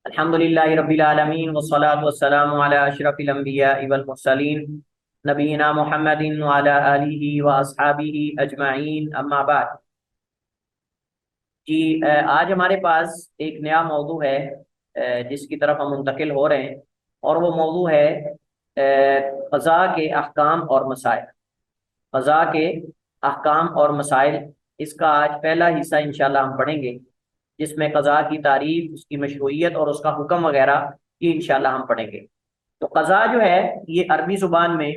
الحمدللہ رب العالمین والصلاة والسلام علی اشرف الانبیاء والمرسلین نبینا محمد وعلی آلہ واصحابہ اجمعین اما بعد۔ آج ہمارے پاس ایک نیا موضوع ہے جس کی طرف ہم منتقل ہو رہے ہیں، اور وہ موضوع ہے قضاء کے احکام اور مسائل۔ قضاء کے احکام اور مسائل، اس کا آج پہلا حصہ انشاءاللہ ہم پڑھیں گے، جس میں قضاء کی تعریف، اس کی مشروعیت اور اس کا حکم وغیرہ یہ انشاءاللہ ہم پڑھیں گے۔ تو قضاء جو ہے یہ عربی زبان میں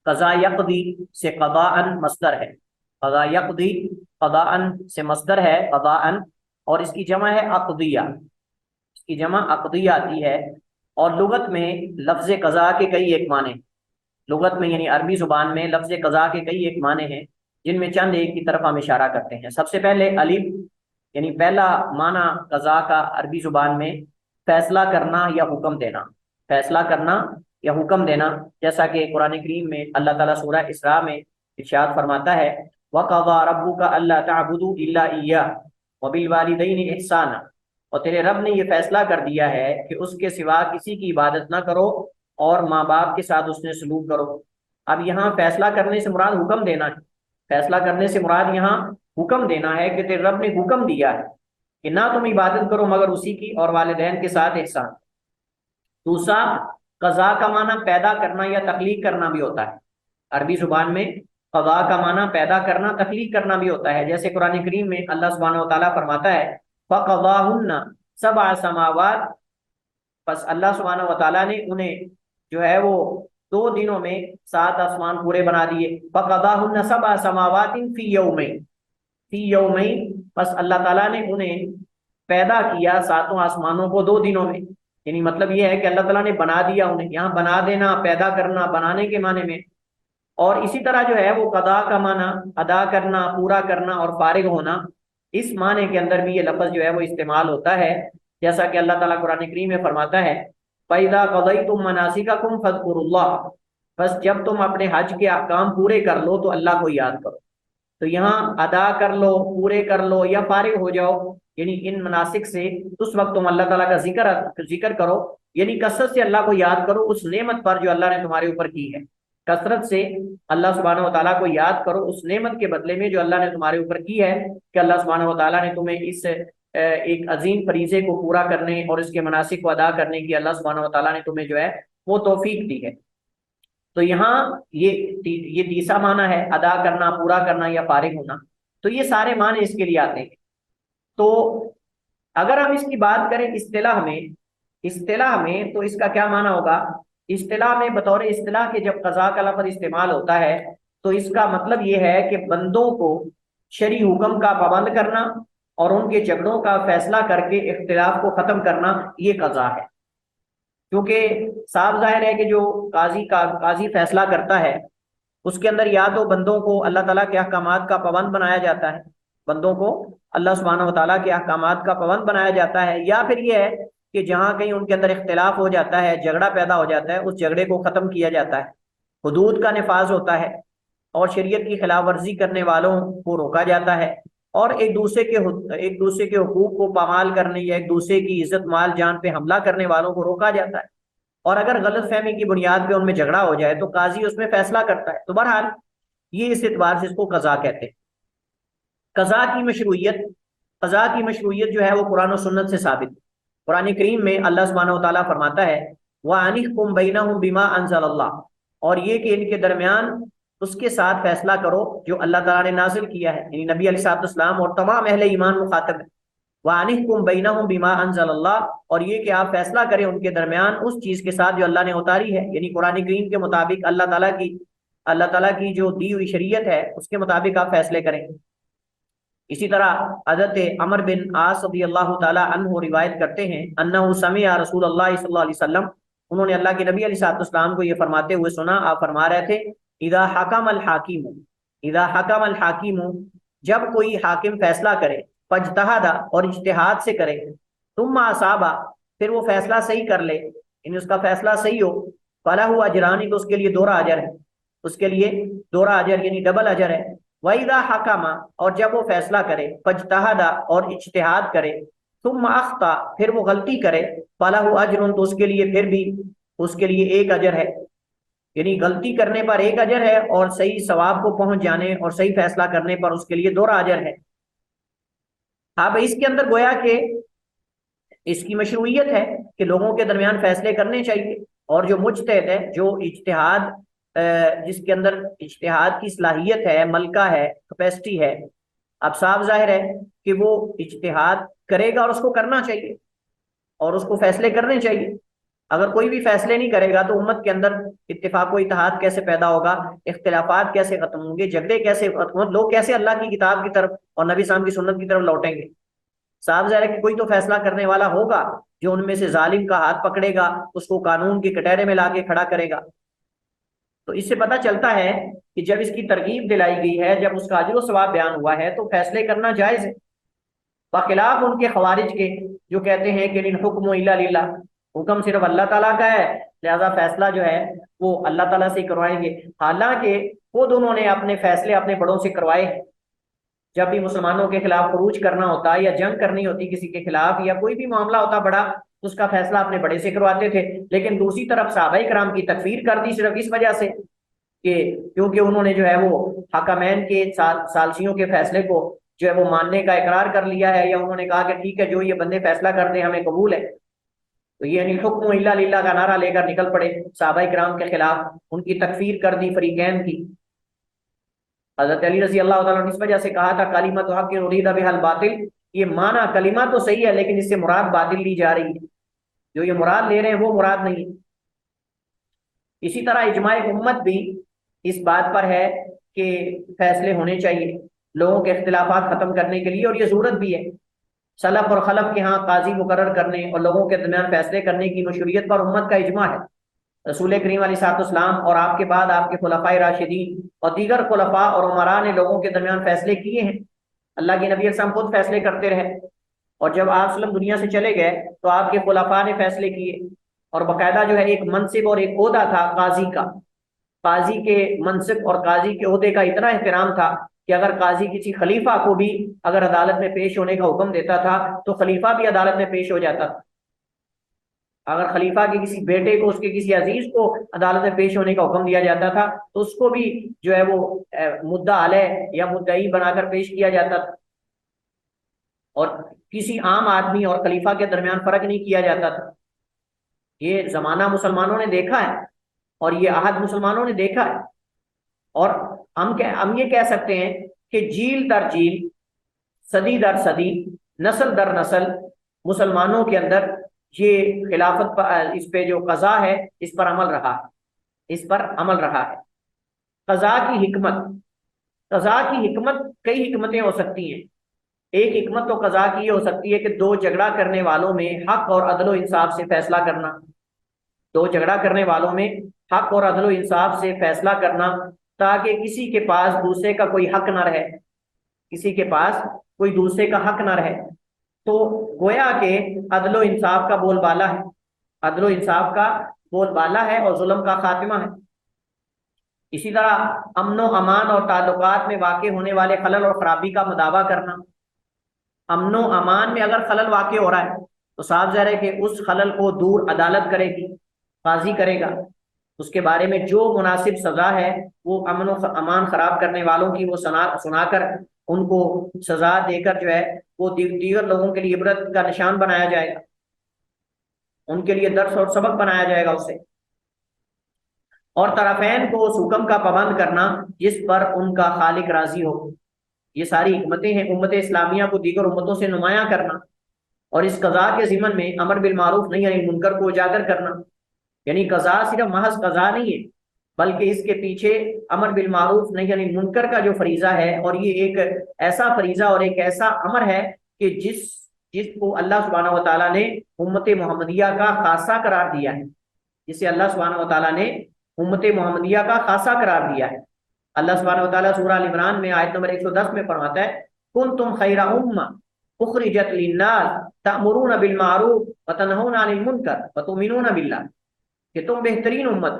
قضاء یقضی سے قضاء مصدر ہے۔ قضاء یقضی قضاء سے مصدر ہے قضاء، اور اس کی جمع ہے عقدیہ، اس کی جمع عقدیہ آتی ہے۔ اور لغت میں لفظ قضاء کے کئی ایک معنی، لغت میں یعنی عربی زبان میں لفظ قضاء کے کئی ایک معنی ہیں، جن میں چند ایک کی طرف ہم اشارہ کرتے ہیں۔ سب سے پہلے الف، یعنی پہلا معنی قضاء کا عربی زبان میں فیصلہ کرنا یا حکم دینا، فیصلہ کرنا یا حکم دینا، جیسا کہ قرآن کریم میں اللہ تعالیٰ سورہ اسراء میں ارشاد فرماتا ہے وَقَضَىٰ رَبُّكَ أَلَّا تَعْبُدُوا إِلَّا إِيَّاهُ وَبِالْوَالِدَيْنِ إِحْسَانًا، اور تیرے رب نے یہ فیصلہ کر دیا ہے کہ اس کے سوا کسی کی عبادت نہ کرو اور ماں باپ کے ساتھ اس نے سلوک کرو۔ اب یہاں فیصلہ کرنے سے مراد حکم دینا ہے، فیصلہ کرنے سے مراد یہاں حکم دینا ہے کہ تیرے رب نے حکم دیا ہے کہ نہ تم عبادت کرو مگر اسی کی، اور والدین کے ساتھ احسان۔ دوسرا، قضاء کا معنی پیدا کرنا یا تخلیق کرنا بھی ہوتا ہے۔ عربی زبان میں قضاء کا معنی پیدا کرنا، تخلیق کرنا بھی ہوتا ہے، جیسے قرآن کریم میں اللہ سبحانہ وتعالیٰ فرماتا ہے فَقَضَاهُنَّ سَبْعَ سَمَاوَاتٍ، پس اللہ سبحانہ وتعالیٰ نے انہیں جو ہے وہ 2 دنوں میں 7 آسمان پورے بنا دیے۔ فَقَضَاهُنَّ سَبْعَ سَمَاوَاتٍ فِي يَوْمَيْنِ، فی یومین، پس اللہ تعالیٰ نے انہیں پیدا کیا 7 آسمانوں کو 2 دنوں میں، یعنی مطلب یہ ہے کہ اللہ تعالیٰ نے بنا دیا انہیں، یہاں بنا دینا، پیدا کرنا، بنانے کے معنی میں۔ اور اسی طرح جو ہے وہ قضاء کا معنی ادا کرنا، پورا کرنا اور فارغ ہونا، اس معنی کے اندر بھی یہ لفظ جو ہے وہ استعمال ہوتا ہے، جیسا کہ اللہ تعالیٰ قرآن کریم میں فرماتا ہے فَإِذَا قَضَيْتُم مَّنَاسِكَكُمْ فَاذْكُرُوا اللَّهَ، بس جب تم اپنے حج کے احکام پورے کر لو تو اللہ کو یاد کرو۔ تو یہاں ادا کر لو، پورے کر لو یا فارغ ہو جاؤ، یعنی ان مناسک سے اس وقت تم اللہ تعالیٰ کا ذکر کرو، یعنی کثرت سے اللہ کو یاد کرو اس نعمت پر جو اللہ نے تمہارے اوپر کی ہے۔ کثرت سے اللہ سبحانہ و تعالیٰ کو یاد کرو اس نعمت کے بدلے میں جو اللہ نے تمہارے اوپر کی ہے، کہ اللہ سبحانہ و تعالیٰ نے تمہیں اس ایک عظیم فریضے کو پورا کرنے اور اس کے مناسک کو ادا کرنے کی اللہ سبحانہ و تعالیٰ نے تمہیں جو ہے وہ توفیق دی ہے۔ تو یہاں یہ تیسرا معنی ہے ادا کرنا، پورا کرنا یا فارغ ہونا۔ تو یہ سارے معنی اس کے لیے آتے ہیں۔ تو اگر ہم اس کی بات کریں اصطلاح میں تو اس کا کیا معنی ہوگا؟ اصطلاح میں، بطور اصطلاح کے جب قضاء کا لفظ استعمال ہوتا ہے تو اس کا مطلب یہ ہے کہ بندوں کو شرعی حکم کا پابند کرنا اور ان کے جھگڑوں کا فیصلہ کر کے اختلاف کو ختم کرنا، یہ قضاء ہے۔ کیونکہ صاف ظاہر ہے کہ جو قاضی فیصلہ کرتا ہے اس کے اندر یا تو بندوں کو اللہ تعالیٰ کے احکامات کا پابند بنایا جاتا ہے، بندوں کو اللہ سبحانہ و تعالیٰ کے احکامات کا پابند بنایا جاتا ہے، یا پھر یہ ہے کہ جہاں کہیں ان کے اندر اختلاف ہو جاتا ہے، جھگڑا پیدا ہو جاتا ہے، اس جھگڑے کو ختم کیا جاتا ہے، حدود کا نفاذ ہوتا ہے اور شریعت کی خلاف ورزی کرنے والوں کو روکا جاتا ہے، اور ایک دوسرے کے حقوق کو پامال کرنے یا ایک دوسرے کی عزت مال جان پہ حملہ کرنے والوں کو روکا جاتا ہے۔ اور اگر غلط فہمی کی بنیاد پہ ان میں جھگڑا ہو جائے تو قاضی اس میں فیصلہ کرتا ہے۔ تو بہرحال یہ اس اعتبار سے اس کو قضاء کہتے ہیں۔ قضاء کی مشروعیت جو ہے وہ قرآن و سنت سے ثابت ہے۔ قرآن کریم میں اللہ سبحانہ و تعالیٰ فرماتا ہے وَأَنِحْكُمْ بَيْنَهُمْ بِمَا أَنزَلَ اللَّهُ، اور یہ کہ ان کے درمیان اس کے ساتھ فیصلہ کرو جو اللہ تعالیٰ نے نازل کیا ہے، یعنی نبی علیہ السلام اور تمام اہل ایمان مخاطب ہیں۔ وَأَنِحْكُمْ بَيْنَهُمْ بِمَا أَنزَلَ اللَّهُ، اور یہ کہ آپ فیصلہ کریں ان کے درمیان اس چیز کے ساتھ جو اللہ نے اتاری ہے، یعنی قرآن کریم کے مطابق اللہ تعالیٰ کی جو دی ہوئی شریعت ہے اس کے مطابق آپ فیصلے کریں۔ اسی طرح حضرت عمر بن عاص رضی اللہ تعالی عنہ روایت کرتے ہیں انہ سمع رسول اللہ صلی اللہ علیہ وسلم، انہوں نے اللہ کے نبی علیہ السلام کو یہ فرماتے ہوئے سنا، آپ فرما رہے تھے اذا حکم الحاکم، جب کوئی حاکم فیصلہ کرے، فاجتہد، اور اجتہاد سے کرے، ثم اصاب، پھر وہ فیصلہ صحیح کر لے، یعنی اس کا فیصلہ صحیح ہو، فلہ اجران، تو اس کے لیے دوہرا اجر ہے، اس کے لیے دوہرا اجر یعنی ڈبل اجر ہے۔ وَإِذَا حَكَمَ، اور جب وہ فیصلہ کرے، فاجتہد، اور اجتہاد کرے، ثم اخطا، پھر وہ غلطی کرے، فلہ اجر، تو اس کے لیے پھر بھی اس کے لیے ایک اجر ہے، یعنی غلطی کرنے پر ایک اجر ہے اور صحیح ثواب کو پہنچ جانے اور صحیح فیصلہ کرنے پر اس کے لیے دوہرا اجر ہے۔ اب اس کے اندر گویا کہ اس کی مشروعیت ہے کہ لوگوں کے درمیان فیصلے کرنے چاہیے، اور جو مجتہد ہے، جو اجتہاد جس کے اندر اجتہاد کی صلاحیت ہے، ملکہ ہے، کیپیسٹی ہے، اب صاف ظاہر ہے کہ وہ اجتہاد کرے گا اور اس کو کرنا چاہیے اور اس کو فیصلے کرنے چاہیے۔ اگر کوئی بھی فیصلے نہیں کرے گا تو امت کے اندر اتفاق و اتحاد کیسے پیدا ہوگا، اختلافات کیسے ختم ہوں گے، جھگڑے کیسے ختم ہوں، لوگ کیسے اللہ کی کتاب کی طرف اور نبی صاحب کی سنت کی طرف لوٹیں گے؟ صاف ظاہر ہے کہ کوئی تو فیصلہ کرنے والا ہوگا جو ان میں سے ظالم کا ہاتھ پکڑے گا، اس کو قانون کے کٹہرے میں لا کے کھڑا کرے گا۔ تو اس سے پتہ چلتا ہے کہ جب اس کی ترغیب دلائی گئی ہے، جب اس کا اجر و ثواب بیان ہوا ہے، تو فیصلے کرنا جائز ہے، بخلاف ان کے خوارج کے جو کہتے ہیں کہ الحکم الا للہ، حکم صرف اللہ تعالیٰ کا ہے، لہذا فیصلہ جو ہے وہ اللہ تعالیٰ سے کروائیں گے۔ حالانکہ خود انہوں نے اپنے فیصلے اپنے بڑوں سے کروائے ہیں۔ جب بھی مسلمانوں کے خلاف خروج کرنا ہوتا یا جنگ کرنی ہوتی کسی کے خلاف یا کوئی بھی معاملہ ہوتا بڑا، اس کا فیصلہ اپنے بڑے سے کرواتے تھے۔ لیکن دوسری طرف صحابہ کرام کی تکفیر کر دی صرف اس وجہ سے کہ کیونکہ انہوں نے جو ہے وہ حکمین کے ثالثیوں کے فیصلے کو جو ہے وہ ماننے کا اقرار کر لیا ہے، یا انہوں نے کہا کہ ٹھیک ہے جو یہ بندے فیصلہ کر دیں ہمیں قبول ہے، تو یہ یعنی حکم الا للہ کا نعرہ لے کر نکل پڑے صحابہ کرام کے خلاف، ان کی تکفیر کر دی فریقین کی۔ حضرت علی رضی اللہ تعالیٰ نے اس وجہ سے کہا تھا کلمۃ حق ارید بها الباطل، یہ معنی کلمہ تو صحیح ہے لیکن اس سے مراد باطل لی جا رہی ہے، جو یہ مراد لے رہے ہیں وہ مراد نہیں ہے۔ اسی طرح اجماع امت بھی اس بات پر ہے کہ فیصلے ہونے چاہیے لوگوں کے اختلافات ختم کرنے کے لیے، اور یہ ضرورت بھی ہے۔ سلف اور خلف کے ہاں قاضی مقرر کرنے اور لوگوں کے درمیان فیصلے کرنے کی مشروعیت پر امت کا اجماع ہے۔ رسول کریم علیہ الصلوۃ والسلام اور آپ کے بعد آپ کے خلفائے راشدین اور دیگر خلفاء اور عمراء نے لوگوں کے درمیان فیصلے کیے ہیں۔ اللہ کے نبی علیہ السلام خود فیصلے کرتے رہے، اور جب آپ وسلم دنیا سے چلے گئے تو آپ کے خلفاء نے فیصلے کیے، اور باقاعدہ جو ہے ایک منصب اور ایک عہدہ تھا قاضی کا۔ قاضی کے منصب اور قاضی کے عہدے کا اتنا احترام تھا کہ اگر قاضی کسی خلیفہ کو بھی اگر عدالت میں پیش ہونے کا حکم دیتا تھا تو خلیفہ بھی عدالت میں پیش ہو جاتا تھا۔ اگر خلیفہ کے کسی بیٹے کو، اس کے کسی عزیز کو عدالت میں پیش ہونے کا حکم دیا جاتا تھا تو اس کو بھی جو ہے وہ مدعا علیہ یا مدعی بنا کر پیش کیا جاتا تھا، اور کسی عام آدمی اور خلیفہ کے درمیان فرق نہیں کیا جاتا تھا۔ یہ زمانہ مسلمانوں نے دیکھا ہے اور یہ عہد مسلمانوں نے دیکھا ہے، اور ہم یہ کہہ سکتے ہیں کہ جیل در جیل، صدی در صدی، نسل در نسل مسلمانوں کے اندر یہ خلافت پر، اس پہ جو قضا ہے اس پر عمل رہا ہے، اس پر عمل رہا ہے۔ قضا کی حکمت، قضا کی حکمت کئی حکمتیں ہو سکتی ہیں۔ ایک حکمت تو قضا کی یہ ہو سکتی ہے کہ دو جھگڑا کرنے والوں میں حق اور عدل و انصاف سے فیصلہ کرنا، دو جھگڑا کرنے والوں میں حق اور عدل و انصاف سے فیصلہ کرنا، تاکہ کسی کے پاس دوسرے کا کوئی حق نہ رہے، کسی کے پاس کوئی دوسرے کا حق نہ رہے۔ تو گویا کہ عدل و انصاف کا بول بالا ہے، عدل و انصاف کا بول بالا ہے اور ظلم کا خاتمہ ہے۔ اسی طرح امن و امان اور تعلقات میں واقع ہونے والے خلل اور خرابی کا مداوع کرنا۔ امن و امان میں اگر خلل واقع ہو رہا ہے تو صاف ظاہر ہے کہ اس خلل کو دور عدالت کرے گی، قاضی کرے گا، اس کے بارے میں جو مناسب سزا ہے وہ امن و امان خراب کرنے والوں کی وہ سنا کر ان کو سزا دے کر جو ہے وہ دیگر لوگوں کے لیے عبرت کا نشان بنایا جائے گا، ان کے لیے درس اور سبق بنایا جائے گا اسے۔ اور طرفین کو اس حکم کا پابند کرنا جس پر ان کا خالق راضی ہو۔ یہ ساری حکمتیں ہیں امت اسلامیہ کو دیگر امتوں سے نمایاں کرنا، اور اس قضا کے ضمن میں امر بالمعروف نہی عن المنکر کو اجاگر کرنا۔ یعنی قضا صرف محض قضا نہیں ہے بلکہ اس کے پیچھے امر بالمعروف نہی عن المنکر کا جو فریضہ ہے، اور یہ ایک ایسا فریضہ اور ایک ایسا امر ہے کہ جس کو اللہ سبحانہ و تعالیٰ نے امت محمدیہ کا خاصہ قرار دیا ہے، جسے اللہ سبحانہ و تعالیٰ نے امت محمدیہ کا خاصہ قرار دیا ہے۔ اللہ سبحانہ و تعالیٰ سورہ ال عمران میں آیت نمبر 110 میں فرماتا ہے کنتم خیر امہ اخرجت للناس تأمرون بالمعروف وتنہون عن المنکر وتؤمنون باللہ، کہ تم بہترین امت،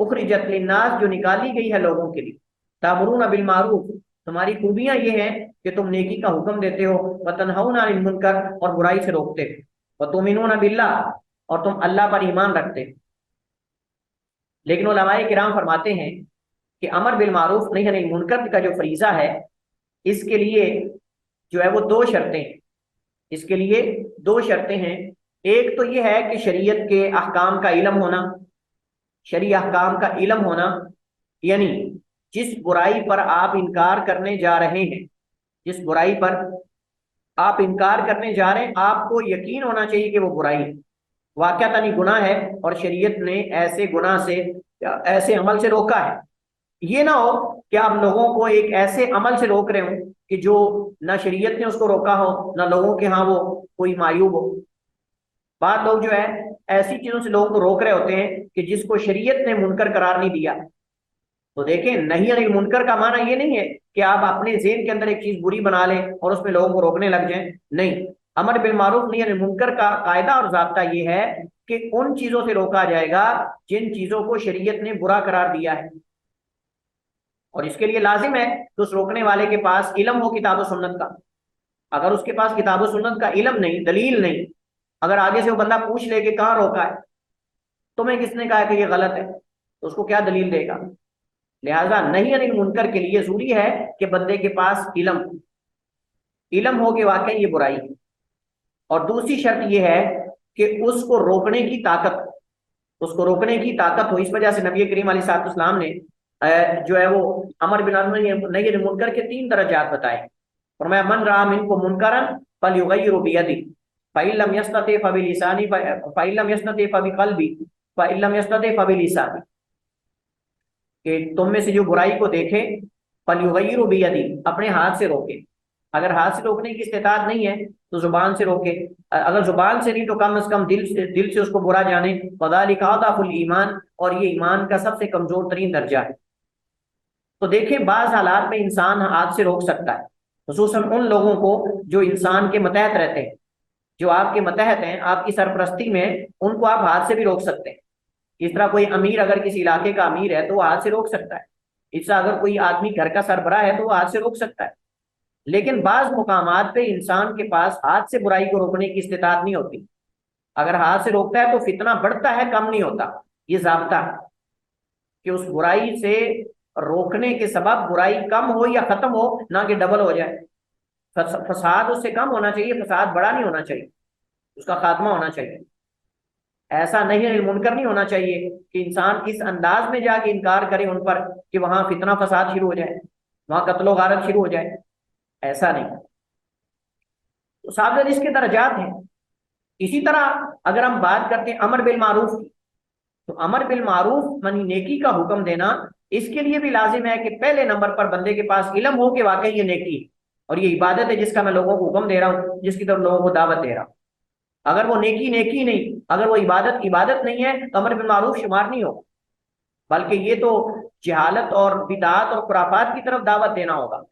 اخرجت للناس جو نکالی گئی ہے لوگوں کے لیے، تأمرون بالمعروف تمہاری خوبیاں یہ ہیں کہ تم نیکی کا حکم دیتے ہو، وتنہون عن المنکر اور برائی سے روکتے ہو، وتؤمنون باللہ اور تم اللہ پر ایمان رکھتے ہو۔ لیکن علماء کرام فرماتے ہیں کہ امر بالمعروف نہی عن المنکر کا جو فریضہ ہے، اس کے لیے جو ہے وہ دو شرطیں ہیں، اس کے لیے دو شرطیں ہیں۔ ایک تو یہ ہے کہ شریعت کے احکام کا علم ہونا، شرعی احکام کا علم ہونا، یعنی جس برائی پر آپ انکار کرنے جا رہے ہیں، جس برائی پر آپ انکار کرنے جا رہے ہیں، آپ کو یقین ہونا چاہیے کہ وہ برائی ہے، واقعتاً گناہ ہے اور شریعت نے ایسے گناہ سے، ایسے عمل سے روکا ہے۔ یہ نہ ہو کہ آپ لوگوں کو ایک ایسے عمل سے روک رہے ہوں کہ جو نہ شریعت نے اس کو روکا ہو، نہ لوگوں کے ہاں وہ کوئی معیوب ہو۔ بعض لوگ جو ہے ایسی چیزوں سے لوگوں کو روک رہے ہوتے ہیں کہ جس کو شریعت نے منکر قرار نہیں دیا۔ تو دیکھیں، نہی عن المنکر کا معنی یہ نہیں ہے کہ آپ اپنے ذہن کے اندر ایک چیز بری بنا لیں اور اس میں لوگوں کو روکنے لگ جائیں، نہیں۔ امر بالمعروف نہی عن المنکر کا قاعدہ اور ضابطہ یہ ہے کہ ان چیزوں سے روکا جائے گا جن چیزوں کو شریعت نے برا قرار دیا ہے، اور اس کے لیے لازم ہے کہ اس روکنے والے کے پاس علم ہو کتاب و سنت کا۔ اگر اس کے پاس کتاب و سنت کا علم نہیں، دلیل نہیں، اگر آگے سے وہ بندہ پوچھ لے کہ کہاں روکا ہے، تمہیں کس نے کہا کہ یہ غلط ہے، تو اس کو کیا دلیل دے گا؟ لہذا نہی عن المنکر کے لیے ضروری ہے کہ بندے کے پاس علم ہو کہ واقعی یہ برائی ہے، اور دوسری شرط یہ ہے کہ اس کو روکنے کی طاقت، اس کو روکنے کی طاقت ہو۔ اس وجہ سے نبی کریم علیہ الصلوۃ والسلام نے جو ہے وہ امر بالمعروف نہی عن المنکر کے 3 درجات بتائے۔ فرمایا من رأى منکم منکرا فلیغیرہ بیدہ، فإن لم يستطع فبلسانہ، فإن لم يستطع فبقلبہ، فإن لم يستطع فبلسانہ، کہ تم میں سے جو برائی کو دیکھے فلیغیرہ بیدہ، اپنے ہاتھ سے روکے۔ اگر ہاتھ سے روکنے کی استطاعت نہیں ہے تو زبان سے روکے، اگر زبان سے نہیں تو کم از کم دل سے اس کو برا جانے۔ وذالک اضعف الایمان، اور یہ ایمان کا سب سے کمزور ترین درجہ ہے۔ تو دیکھیں، بعض حالات میں انسان ہاتھ سے روک سکتا ہے، خصوصاً ان لوگوں کو جو انسان کے متحد رہتے ہیں، جو آپ کے متحد ہیں، آپ کی سرپرستی میں، ان کو آپ ہاتھ سے بھی روک سکتے ہیں۔ اس طرح کوئی امیر اگر کسی علاقے کا امیر ہے تو وہ ہاتھ سے روک سکتا ہے، اس طرح اگر کوئی آدمی گھر کا سربراہ ہے تو وہ ہاتھ سے روک سکتا ہے۔ لیکن بعض مقامات پہ انسان کے پاس ہاتھ سے برائی کو روکنے کی استطاعت نہیں ہوتی۔ اگر ہاتھ سے روکتا ہے تو فتنہ بڑھتا ہے، کم نہیں ہوتا۔ یہ ضابطہ ہے کہ اس برائی سے روکنے کے سبب برائی کم ہو یا ختم ہو، نہ کہ ڈبل ہو جائے۔ فساد اس سے کم ہونا چاہیے، فساد بڑا نہیں ہونا چاہیے، اس کا خاتمہ ہونا چاہیے۔ ایسا نہی عن المنکر نہیں ہونا چاہیے کہ انسان اس انداز میں جا کے انکار کرے ان پر کہ وہاں فتنہ فساد شروع ہو جائے، وہاں قتل و غارت شروع ہو جائے، ایسا نہیں۔ تو صاحب اس کے درجات ہیں۔ اسی طرح اگر ہم بات کرتے ہیں امر بالمعروف کی، تو امر بالمعروف منی نیکی کا حکم دینا، اس کے لیے بھی لازم ہے کہ پہلے نمبر پر بندے کے پاس علم ہو کہ واقعی یہ نیکی ہے اور یہ عبادت ہے جس کا میں لوگوں کو حکم دے رہا ہوں، جس کی طرف لوگوں کو دعوت دے رہا ہوں۔ اگر وہ نیکی نہیں، اگر وہ عبادت نہیں ہے تو امر بالمعروف شمار نہیں ہوگا، بلکہ یہ تو جہالت اور بدعات اور خرافات کی طرف دعوت دینا ہوگا۔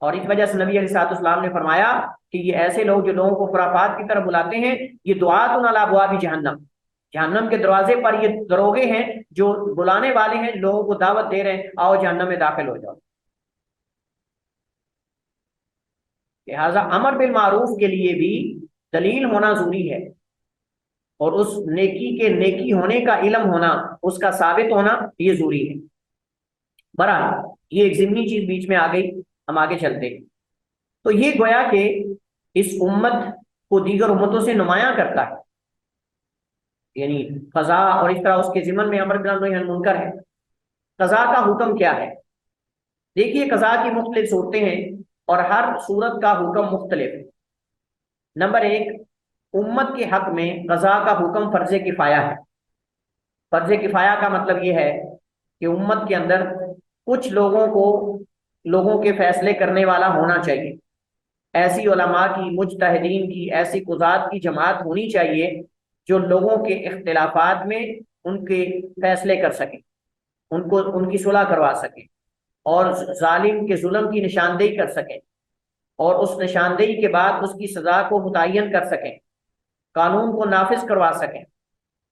اور اس وجہ سے نبی علیہ الصلوۃ والسلام نے فرمایا کہ یہ ایسے لوگ جو لوگوں کو خرافات کی طرف بلاتے ہیں، یہ دعات علی ابواب جہنم، جہنم کے دروازے پر یہ دروگے ہیں جو بلانے والے ہیں، لوگوں کو دعوت دے رہے ہیں آؤ جہنم میں داخل ہو جاؤ۔ لہذا امر بالمعروف کے لیے بھی دلیل ہونا ضروری ہے، اور اس نیکی کے نیکی ہونے کا علم ہونا، اس کا ثابت ہونا یہ ضروری ہے۔ بہرحال یہ ایک ضمنی چیز بیچ میں آ گئی، ہم آگے چلتے ہیں۔ تو یہ گویا کہ اس امت کو دیگر امتوں سے نمایاں کرتا ہے، یعنی قضا، اور اس طرح اس کے ضمن میں امر بالمعروف نہی عن المنکر ہے۔ قضا کا حکم کیا ہے؟ دیکھیے، قضا کی مختلف صورتیں ہیں اور ہر صورت کا حکم مختلف ہے۔ نمبر 1، امت کے حق میں قضا کا حکم فرض کفایہ ہے۔ فرض کفایہ کا مطلب یہ ہے کہ امت کے اندر کچھ لوگوں کے فیصلے کرنے والا ہونا چاہیے، ایسی علماء کی، مجتہدین کی، ایسی قضات کی جماعت ہونی چاہیے جو لوگوں کے اختلافات میں ان کے فیصلے کر سکیں، ان کی صلح کروا سکیں، اور ظالم کے ظلم کی نشاندہی کر سکیں، اور اس نشاندہی کے بعد اس کی سزا کو متعین کر سکیں، قانون کو نافذ کروا سکیں،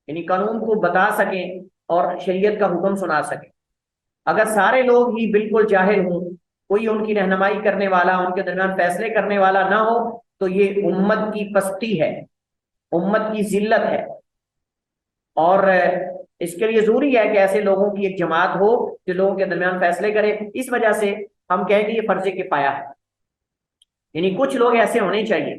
یعنی قانون کو بتا سکیں اور شریعت کا حکم سنا سکیں۔ اگر سارے لوگ ہی بالکل جاہل ہوں کوئی ان کی رہنمائی کرنے والا، ان کے درمیان فیصلے کرنے والا نہ ہو تو یہ امت کی پستی ہے، امت کی ذلت ہے، اور اس کے لیے ضروری ہے کہ ایسے لوگوں کی ایک جماعت ہو جو لوگوں کے درمیان فیصلے کرے۔ اس وجہ سے ہم کہیں کہ یہ فرض کفایہ ہے، یعنی کچھ لوگ ایسے ہونے چاہیے،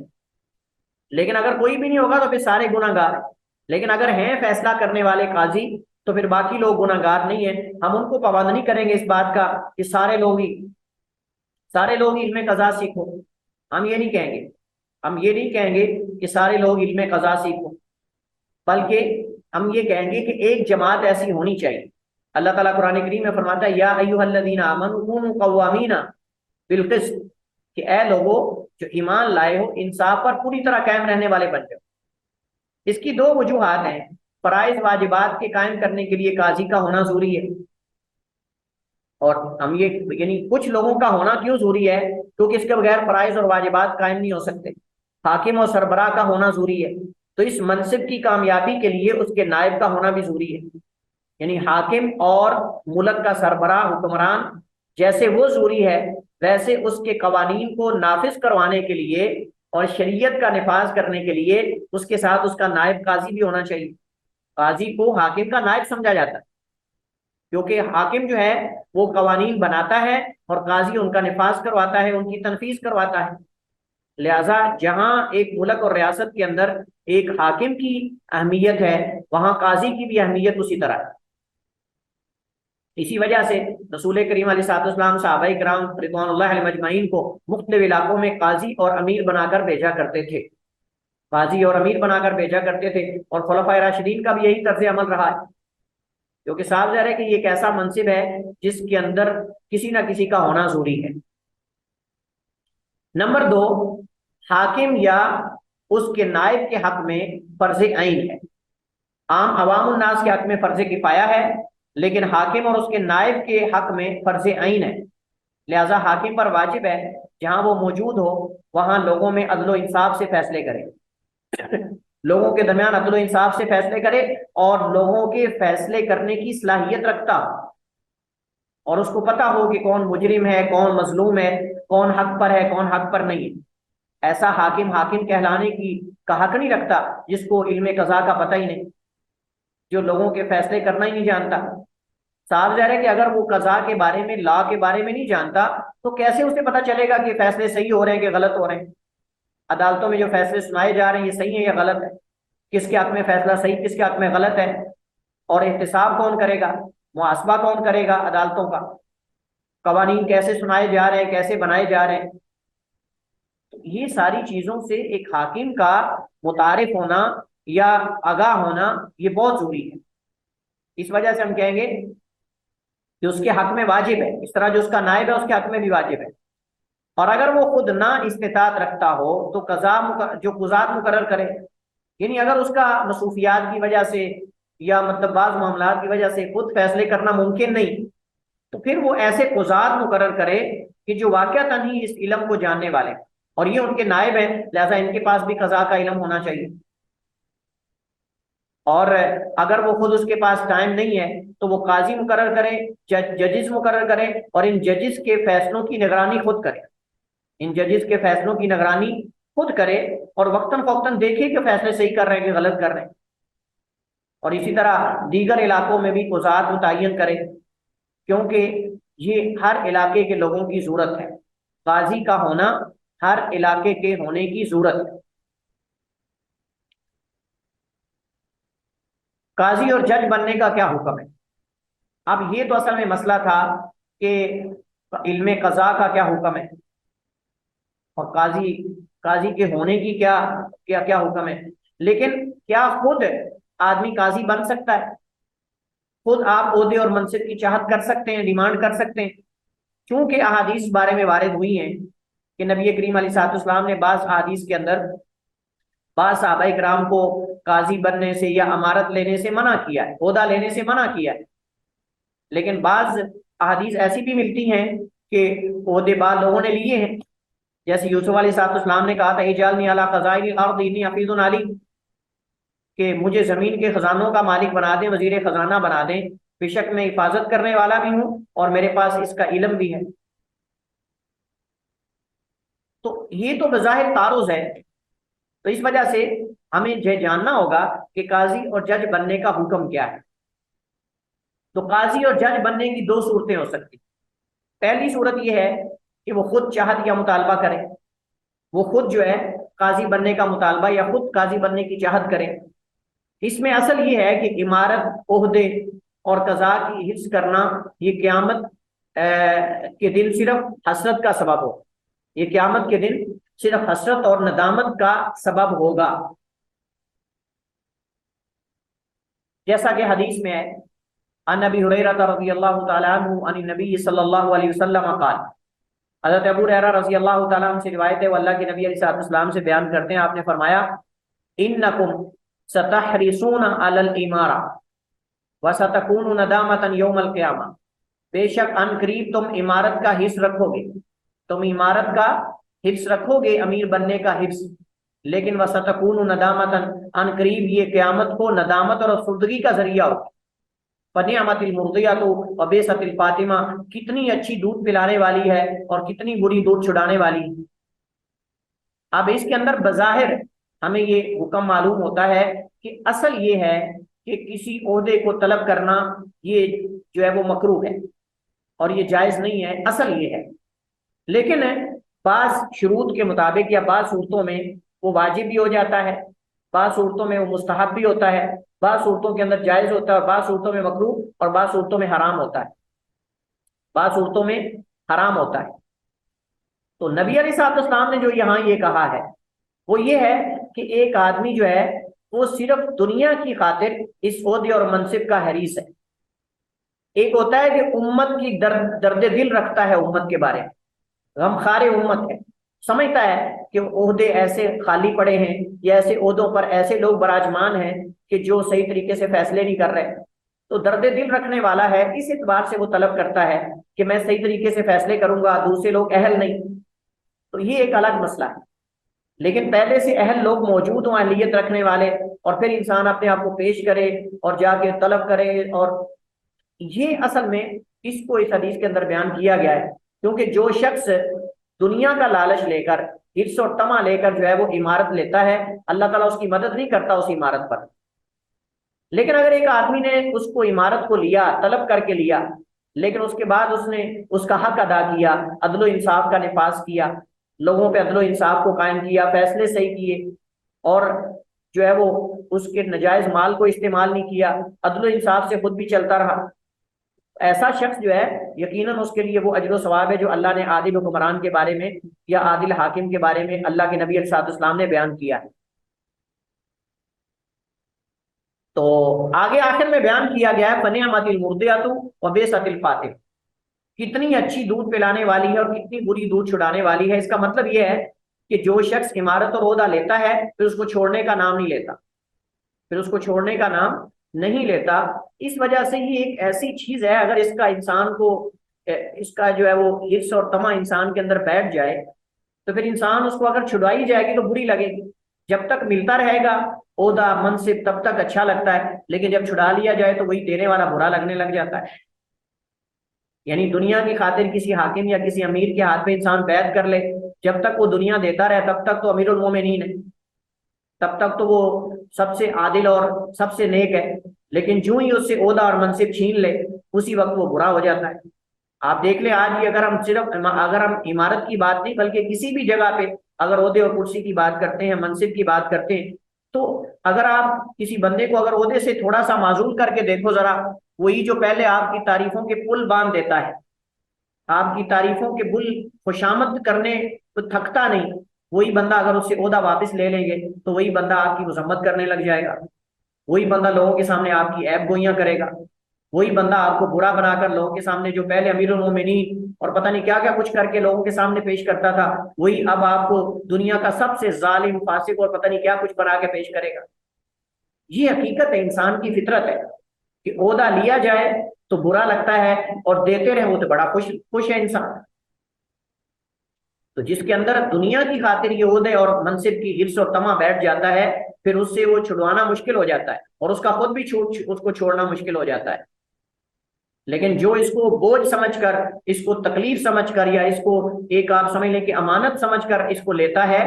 لیکن اگر کوئی بھی نہیں ہوگا تو پھر سارے گناہ گار ہیں۔ لیکن اگر ہیں فیصلہ کرنے والے قاضی تو پھر باقی لوگ گناہ گار نہیں ہیں، ہم ان کو پابند نہیں کریں گے اس بات کا کہ سارے لوگ علم قضا سیکھو، ہم یہ نہیں کہیں گے، ہم یہ نہیں کہیں گے کہ سارے لوگ علم قضا سیکھو، بلکہ ہم یہ کہیں گے کہ ایک جماعت ایسی ہونی چاہیے۔ اللہ تعالیٰ قرآن کریم میں فرماتا ہے یا ایھا الذین آمنوا کونوا قوامین بالقسط، کہ اے لوگوں جو ایمان لائے ہو انصاف پر پوری طرح قائم رہنے والے بن جاؤ۔ اس کی دو وجوہات ہیں۔ فرائض واجبات کے قائم کرنے کے لیے قاضی کا ہونا ضروری ہے، اور ہم یہ یعنی کچھ لوگوں کا ہونا کیوں ضروری ہے؟ کیونکہ اس کے بغیر فرائض اور واجبات قائم نہیں ہو سکتے۔ حاکم اور سربراہ کا ہونا ضروری ہے، تو اس منصب کی کامیابی کے لیے اس کے نائب کا ہونا بھی ضروری ہے، یعنی حاکم اور ملک کا سربراہ حکمران جیسے وہ ضروری ہے، ویسے اس کے قوانین کو نافذ کروانے کے لیے اور شریعت کا نفاذ کرنے کے لیے اس کے ساتھ اس کا نائب قاضی بھی ہونا چاہیے۔ قاضی کو حاکم کا نائب سمجھا جاتا ہے، کیونکہ حاکم جو ہے وہ قوانین بناتا ہے اور قاضی ان کا نفاذ کرواتا ہے، ان کی تنفیذ کرواتا ہے۔ لہذا جہاں ایک ملک اور ریاست کے اندر ایک حاکم کی اہمیت ہے، وہاں قاضی کی بھی اہمیت اسی طرح ہے۔ اسی وجہ سے رسول کریم علیہ الصلوۃ والسلام صحابہ کرام رضوان اللہ علیہم اجمعین کو مختلف علاقوں میں قاضی اور امیر بنا کر بھیجا کرتے تھے، قاضی اور امیر بنا کر بھیجا کرتے تھے، اور خلفائے راشدین کا بھی یہی طرز عمل رہا ہے، کیونکہ صاف ظاہر ہے کہ یہ ایک ایسا منصب ہے جس کے اندر کسی نہ کسی کا ہونا ضروری ہے۔ نمبر دو، حاکم یا اس کے نائب کے حق میں فرض عین ہے۔ عام عوام الناس کے حق میں فرض کفایہ ہے، لیکن حاکم اور اس کے نائب کے حق میں فرض عین ہے۔ لہذا حاکم پر واجب ہے جہاں وہ موجود ہو وہاں لوگوں میں عدل و انصاف سے فیصلے کرے، لوگوں کے درمیان عدل و انصاف سے فیصلے کرے، اور لوگوں کے فیصلے کرنے کی صلاحیت رکھتا ہو، اور اس کو پتا ہو کہ کون مجرم ہے، کون مظلوم ہے، کون حق پر ہے، کون حق پر نہیں ہے۔ ایسا حاکم کہلانے کا حق نہیں رکھتا جس کو علم قضا کا پتہ ہی نہیں، جو لوگوں کے فیصلے کرنا ہی نہیں جانتا۔ صاف ظاہر ہے کہ اگر وہ قضا کے بارے میں، لا کے بارے میں نہیں جانتا تو کیسے اسے پتہ چلے گا کہ فیصلے صحیح ہو رہے ہیں کہ غلط ہو رہے ہیں؟ عدالتوں میں جو فیصلے سنائے جا رہے ہیں یہ صحیح ہے یا غلط ہے؟ کس کے حق میں فیصلہ صحیح، کس کے حق میں غلط ہے؟ اور احتساب کون کرے گا، محاسبہ کون کرے گا عدالتوں کا؟ قوانین کیسے سنائے جا رہے ہیں، کیسے بنائے جا رہے ہیں؟ تو یہ ساری چیزوں سے ایک حاکم کا متعارف ہونا یا آگاہ ہونا یہ بہت ضروری ہے۔ اس وجہ سے ہم کہیں گے کہ اس کے حق میں واجب ہے، اس طرح جو اس کا نائب ہے اس کے حق میں بھی واجب ہے۔ اور اگر وہ خود نہ استطاعت رکھتا ہو تو قضات مقرر کرے، یعنی اگر اس کا مصروفیات کی وجہ سے یا مطلب بعض معاملات کی وجہ سے خود فیصلے کرنا ممکن نہیں، تو پھر وہ ایسے قضات مقرر کرے کہ جو واقعتاً ہی اس علم کو جاننے والے ہیں، اور یہ ان کے نائب ہیں، لہذا ان کے پاس بھی قضا کا علم ہونا چاہیے۔ اور اگر وہ خود اس کے پاس ٹائم نہیں ہے تو وہ قاضی مقرر کرے، ججز مقرر کرے، اور ان ججز کے فیصلوں کی نگرانی خود کرے، ان ججز کے فیصلوں کی نگرانی خود کرے، اور وقتاً فوقتاً دیکھے کہ فیصلے صحیح کر رہے ہیں کہ غلط کر رہے ہیں۔ اور اسی طرح دیگر علاقوں میں بھی قضات متعین کرے، کیونکہ یہ ہر علاقے کے لوگوں کی ضرورت ہے، قاضی کا ہونا ہر علاقے کے ہونے کی ضرورت ہے۔ قاضی اور جج بننے کا کیا حکم ہے؟ اب یہ تو اصل میں مسئلہ تھا کہ علم قضا کا کیا حکم ہے، اور قاضی کے ہونے کی کیا حکم ہے، لیکن کیا خود آدمی قاضی بن سکتا ہے؟ خود آپ عہدے اور منصب کی چاہت کر سکتے ہیں، ڈیمانڈ کر سکتے ہیں؟ چونکہ احادیث بارے میں وارد ہوئی ہیں کہ نبی کریم علیہ الصلوۃ والسلام نے بعض احادیث کے اندر بعض صحابہ کرام کو قاضی بننے سے یا امارت لینے سے منع کیا ہے، عہدہ لینے سے منع کیا ہے، لیکن بعض احادیث ایسی بھی ملتی ہیں کہ عہدے بعض لوگوں نے لیے ہیں، جیسے یوسف علیہ السلام نے کہا تھا اجعلنی علی خزائن الارض انی حفیظ علیم، کہ مجھے زمین کے خزانوں کا مالک بنا دیں، وزیر خزانہ بنا دیں، بے شک میں حفاظت کرنے والا بھی ہوں اور میرے پاس اس کا علم بھی ہے۔ تو یہ تو بظاہر تعارض ہے. تو اس وجہ سے ہمیں یہ جاننا ہوگا کہ قاضی اور جج بننے کا حکم کیا ہے. تو قاضی اور جج بننے کی دو صورتیں ہو سکتی. پہلی صورت یہ ہے کہ وہ خود چاہت یا مطالبہ کرے، وہ خود جو ہے قاضی بننے کا مطالبہ یا خود قاضی بننے کی چاہت کرے. اس میں اصل یہ ہے کہ عمارت، عہدے اور قضاء کی حفظ کرنا یہ قیامت کے دن صرف حسرت کا سبب ہو. یہ قیامت کے دن صرف حسرت اور ندامت کا سبب ہوگا. جیسا کہ حدیث میں ہے، عن ابی ہریرہ رضی اللہ تعالی عنہ عن النبی صلی اللہ علیہ وسلم قال، حضرت ابو ہریرہ رضی اللہ تعالیٰ عنہ سے روایت ہے، وہ اللہ کے نبی علیہ السلام سے بیان کرتے ہیں، آپ نے فرمایا انکم ستحرسون علی الامارہ وستکون ندامۃ یوم القیامہ، بے شک ان قریب تم عمارت کا حفظ رکھو گے، تم عمارت کا حفظ رکھو گے، امیر بننے کا حفظ، لیکن وستکون ندامۃ، ان قریب یہ قیامت کو ندامت اور افسردگی کا ذریعہ ہو. فنعمت المرضیۃ وبئست الفاطمہ، کتنی اچھی دودھ پلانے والی ہے اور کتنی بری دودھ چھڑانے والی. اب اس کے اندر بظاہر ہمیں یہ حکم معلوم ہوتا ہے کہ اصل یہ ہے کہ کسی عہدے کو طلب کرنا یہ جو ہے وہ مکروہ ہے اور یہ جائز نہیں ہے، اصل یہ ہے. لیکن بعض شروط کے مطابق یا بعض صورتوں میں وہ واجب بھی ہو جاتا ہے، بعض صورتوں میں وہ مستحب بھی ہوتا ہے، بعض صورتوں کے اندر جائز ہوتا ہے اور بعض صورتوں میں مکروہ اور بعض صورتوں میں حرام ہوتا ہے، بعض صورتوں میں حرام ہوتا ہے. تو نبی علیہ السلام نے جو یہاں یہ کہا ہے وہ یہ ہے کہ ایک آدمی جو ہے وہ صرف دنیا کی خاطر اس عہدے اور منصب کا حریص ہے. ایک ہوتا ہے کہ امت کی درد دل رکھتا ہے، امت کے بارے میں غمخوار امت ہے، سمجھتا ہے کہ عہدے ایسے خالی پڑے ہیں یا ایسے عہدوں پر ایسے لوگ براجمان ہیں کہ جو صحیح طریقے سے فیصلے نہیں کر رہے. تو درد دل رکھنے والا ہے، اس اعتبار سے وہ طلب کرتا ہے کہ میں صحیح طریقے سے فیصلے کروں گا، دوسرے لوگ اہل نہیں. تو یہ ایک الگ مسئلہ ہے. لیکن پہلے سے اہل لوگ موجود ہوں، اہلیت رکھنے والے، اور پھر انسان اپنے آپ کو پیش کرے اور جا کے طلب کرے، اور یہ اصل میں اس کو اس حدیث کے اندر بیان کیا گیا ہے. کیونکہ جو شخص دنیا کا لالچ لے کر، حرص اور طمع لے کر جو ہے وہ عمارت لیتا ہے، اللہ تعالیٰ اس کی مدد نہیں کرتا اس عمارت پر. لیکن اگر ایک آدمی نے اس کو عمارت کو لیا، طلب کر کے لیا، لیکن اس کے بعد اس نے اس کا حق ادا کیا، عدل و انصاف کا نفاذ کیا، لوگوں پہ عدل و انصاف کو قائم کیا، فیصلے صحیح کیے، اور جو ہے وہ اس کے نجائز مال کو استعمال نہیں کیا، عدل و انصاف سے خود بھی چلتا رہا، ایسا شخص جو ہے یقیناً اس کے لیے وہ اجر و ثواب ہے جو اللہ نے عادل حکمران کے بارے میں یا عادل حاکم کے بارے میں اللہ کے نبی علیہ السلام نے بیان کیا ہے. تو آگے آخر میں بیان کیا گیا ہے فنعمت المرضیۃ وبئست الفاطمہ، کتنی اچھی دودھ پلانے والی ہے اور کتنی بری دودھ چھڑانے والی ہے. اس کا مطلب یہ ہے کہ جو شخص عمارت اور عہدہ لیتا ہے پھر اس کو چھوڑنے کا نام نہیں لیتا، پھر اس کو چھوڑنے کا نام نہیں لیتا. اس وجہ سے یہ ایک ایسی چیز ہے، اگر اس کا انسان کو اس کا جو ہے وہ حرص اور طمع انسان کے اندر بیٹھ جائے تو پھر انسان اس کو اگر چھڑائی جائے گی تو بری لگے گی. جب تک ملتا رہے گا عہدہ منصب تب تک اچھا لگتا ہے، لیکن جب چھڑا لیا جائے تو وہی دینے والا برا لگنے لگ جاتا ہے. یعنی دنیا کی خاطر کسی حاکم یا کسی امیر کے ہاتھ میں انسان بیعت کر لے، جب تک وہ دنیا دیتا رہے تب تک تو امیر المومنین ہے، تب تک تو وہ سب سے عادل اور سب سے نیک ہے. لیکن جو ہی اس سے عہدہ اور منصب چھین لے اسی وقت وہ برا ہو جاتا ہے. آپ دیکھ لیں آج ہی اگر ہم عمارت کی بات نہیں بلکہ کسی بھی جگہ پہ اگر عہدے اور کرسی کی بات کرتے ہیں، منصب کی بات کرتے ہیں، تو اگر آپ کسی بندے کو اگر عہدے سے تھوڑا سا معزول کر کے دیکھو ذرا، وہی جو پہلے آپ کی تعریفوں کے پل باندھ دیتا ہے، آپ کی تعریفوں کے پل خوشامد کرنے تو تھکتا نہیں، وہی بندہ اگر اس سے عہدہ واپس لے لیں گے تو وہی بندہ آپ کی مذمت کرنے لگ جائے گا، وہی بندہ لوگوں کے سامنے آپ کی عیب گوئیاں کرے گا، وہی بندہ آپ کو برا بنا کر لوگوں کے سامنے، جو پہلے امیر المومنین اور پتہ نہیں کیا کیا کچھ کر کے لوگوں کے سامنے پیش کرتا تھا، وہی اب آپ کو دنیا کا سب سے ظالم، فاسق اور پتہ نہیں کیا کچھ بنا کے پیش کرے گا. یہ حقیقت ہے، انسان کی فطرت ہے کہ عہدہ لیا جائے تو برا لگتا ہے اور دیتے رہے وہ تو بڑا خوش ہے انسان. تو جس کے اندر دنیا کی خاطر یہ عہدے اور منصب کی حرص اور طمع بیٹھ جاتا ہے پھر اس سے وہ چھڑوانا مشکل ہو جاتا ہے اور اس کا خود بھی اس کو چھوڑنا مشکل ہو جاتا ہے. لیکن جو اس کو بوجھ سمجھ کر، اس کو تکلیف سمجھ کر، یا اس کو ایک آپ سمجھ لیں کہ امانت سمجھ کر اس کو لیتا ہے،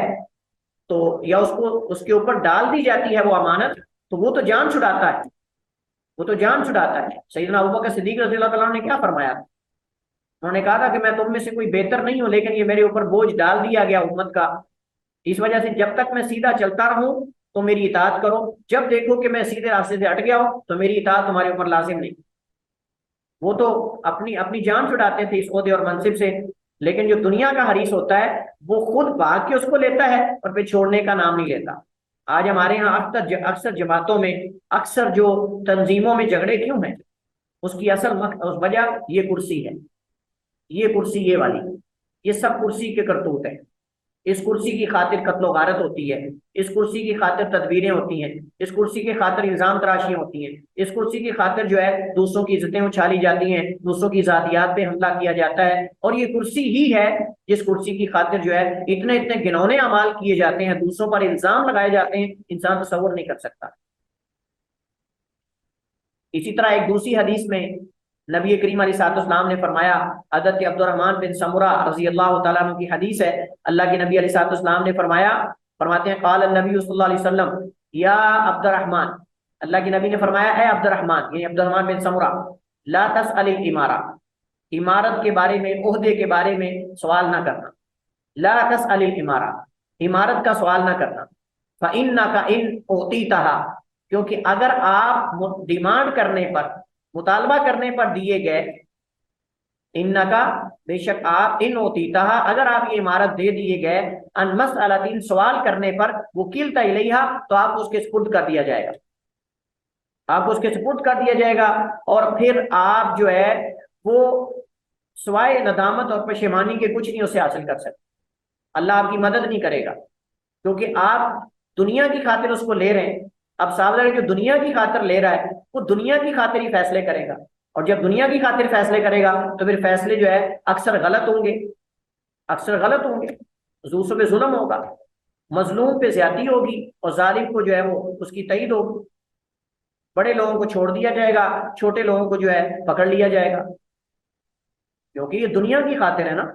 تو یا اس کو اس کے اوپر ڈال دی جاتی ہے وہ امانت، تو وہ تو جان چھڑاتا ہے، وہ تو جان چھڑاتا ہے۔ سیدنا ابوبکر صدیق رضی اللہ تعالیٰ نے کیا فرمایا؟ انہوں نے کہا تھا کہ میں تم میں سے کوئی بہتر نہیں ہوں، لیکن یہ میرے اوپر بوجھ ڈال دیا گیا امت کا، اس وجہ سے جب تک میں سیدھا چلتا رہوں تو میری اطاعت کرو، جب دیکھو کہ میں سیدھے راستے سے ہٹ گیا ہوں تو میری اطاعت تمہارے اوپر لازم نہیں۔ وہ تو اپنی اپنی جان چھڑاتے تھے اس عہدے اور منصب سے، لیکن جو دنیا کا حریص ہوتا ہے وہ خود بھاگ کے اس کو لیتا ہے اور پھر چھوڑنے کا نام نہیں لیتا۔ آج ہمارے یہاں اکثر جماعتوں میں، اکثر جو تنظیموں میں جھگڑے کیوں ہیں؟ اس کی اصل وجہ یہ کرسی ہے، یہ کرسی، یہ والی، یہ سب کرسی کے کرتوت ہیں۔ اس کرسی کی خاطر قتل و غارت ہوتی ہے، اس کرسی کی خاطر تدبیریں ہوتی ہیں، اس کرسی کی خاطر الزام تراشیاں ہوتی ہیں، اس کرسی کی خاطر جو ہے دوسروں کی عزتیں اچھالی جاتی ہیں، دوسروں کی ذاتیات پہ حملہ کیا جاتا ہے، اور یہ کرسی ہی ہے جس کرسی کی خاطر جو ہے اتنے اتنے گھنونے اعمال کیے جاتے ہیں، دوسروں پر الزام لگائے جاتے ہیں، انسان تصور نہیں کر سکتا۔ اسی طرح ایک دوسری حدیث میں نبی کریم علیہ الصلوۃ والسلام نے فرمایا، حضرت عبد الرحمن بن سمرہ رضی اللہ تعالیٰ عنہ کی حدیث ہے، اللہ کے نبی علیہ الصلوۃ والسلام نے فرمایا، فرماتے ہیں قال النبی صلی اللہ علیہ وسلم یا عبد الرحمن، اللہ کے نبی نے فرمایا اے عبد الرحمن، یعنی عبد الرحمن بن سمرہ، لا تسأل الامارہ، امارت کے بارے میں، عہدے کے بارے میں سوال نہ کرنا، لا تسأل الامارہ، امارت کا سوال نہ کرنا، فإنک ان اعطیتها، کیونکہ اگر آپ ڈیمانڈ کرنے پر، مطالبہ کرنے پر دیے گئے، انکا، بے شک آپ، ان اوتیتہا، اگر آپ یہ عمارت دے دیے گئے، ان مسئلتین، سوال کرنے پر، وکیلتا الیہا، تو آپ اس کے سپرد کر دیا جائے گا، آپ اس کے سپرد کر دیا جائے گا، اور پھر آپ جو ہے وہ سوائے ندامت اور پشیمانی کے کچھ نہیں اسے حاصل کر سکتے، اللہ آپ کی مدد نہیں کرے گا، کیونکہ آپ دنیا کی خاطر اس کو لے رہے ہیں۔ اب صاحب جو دنیا کی خاطر لے رہا ہے وہ دنیا کی خاطر ہی فیصلے کرے گا، اور جب دنیا کی خاطر فیصلے کرے گا تو پھر فیصلے جو ہے اکثر غلط ہوں گے، اکثر غلط ہوں گے، دوسروں پہ ظلم ہوگا، مظلوم پہ زیادتی ہوگی، اور ظالم کو جو ہے وہ اس کی تائید ہوگی، بڑے لوگوں کو چھوڑ دیا جائے گا، چھوٹے لوگوں کو جو ہے پکڑ لیا جائے گا، کیونکہ یہ دنیا کی خاطر ہے نا،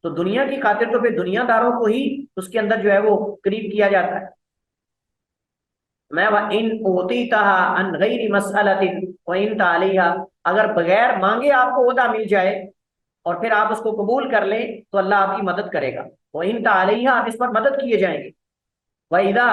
تو دنیا کی خاطر تو پھر دنیا داروں کو ہی اس کے اندر جو ہے وہ قریب کیا جاتا ہے۔ میں ان اوتیتها عن غیر مسئلۃ وان علیہا، اگر بغیر مانگے آپ کو عہدہ مل جائے اور پھر آپ اس کو قبول کر لیں تو اللہ آپ کی مدد کرے گا، وان علیہا، آپ اس پر مدد کیے جائیں گے، واذا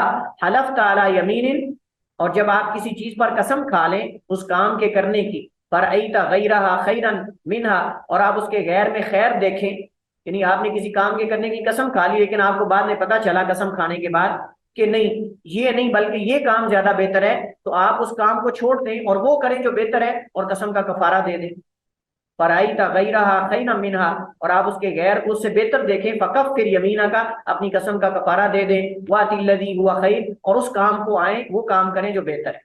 حلفت علی یمین، اور جب آپ کسی چیز پر قسم کھا لیں اس کام کے کرنے کی، فرأیت غیرہا خیرا منہا، اور آپ اس کے غیر میں خیر دیکھیں، یعنی آپ نے کسی کام کے کرنے کی قسم کھا لی لیکن آپ کو بعد میں پتا چلا قسم کھانے کے بعد کہ نہیں یہ نہیں بلکہ یہ کام زیادہ بہتر ہے، تو آپ اس کام کو چھوڑ دیں اور وہ کریں جو بہتر ہے، اور قسم کا کفارہ دے دیں۔ فرائیت غیرہا خیرا منہا، اور آپ اس کے غیر کو اس سے بہتر دیکھیں، فکفر یمینہ کا، اپنی قسم کا کفارہ دے دیں، واتی الذی ہوا خیر، اور اس کام کو آئیں، وہ کام کریں جو بہتر ہے۔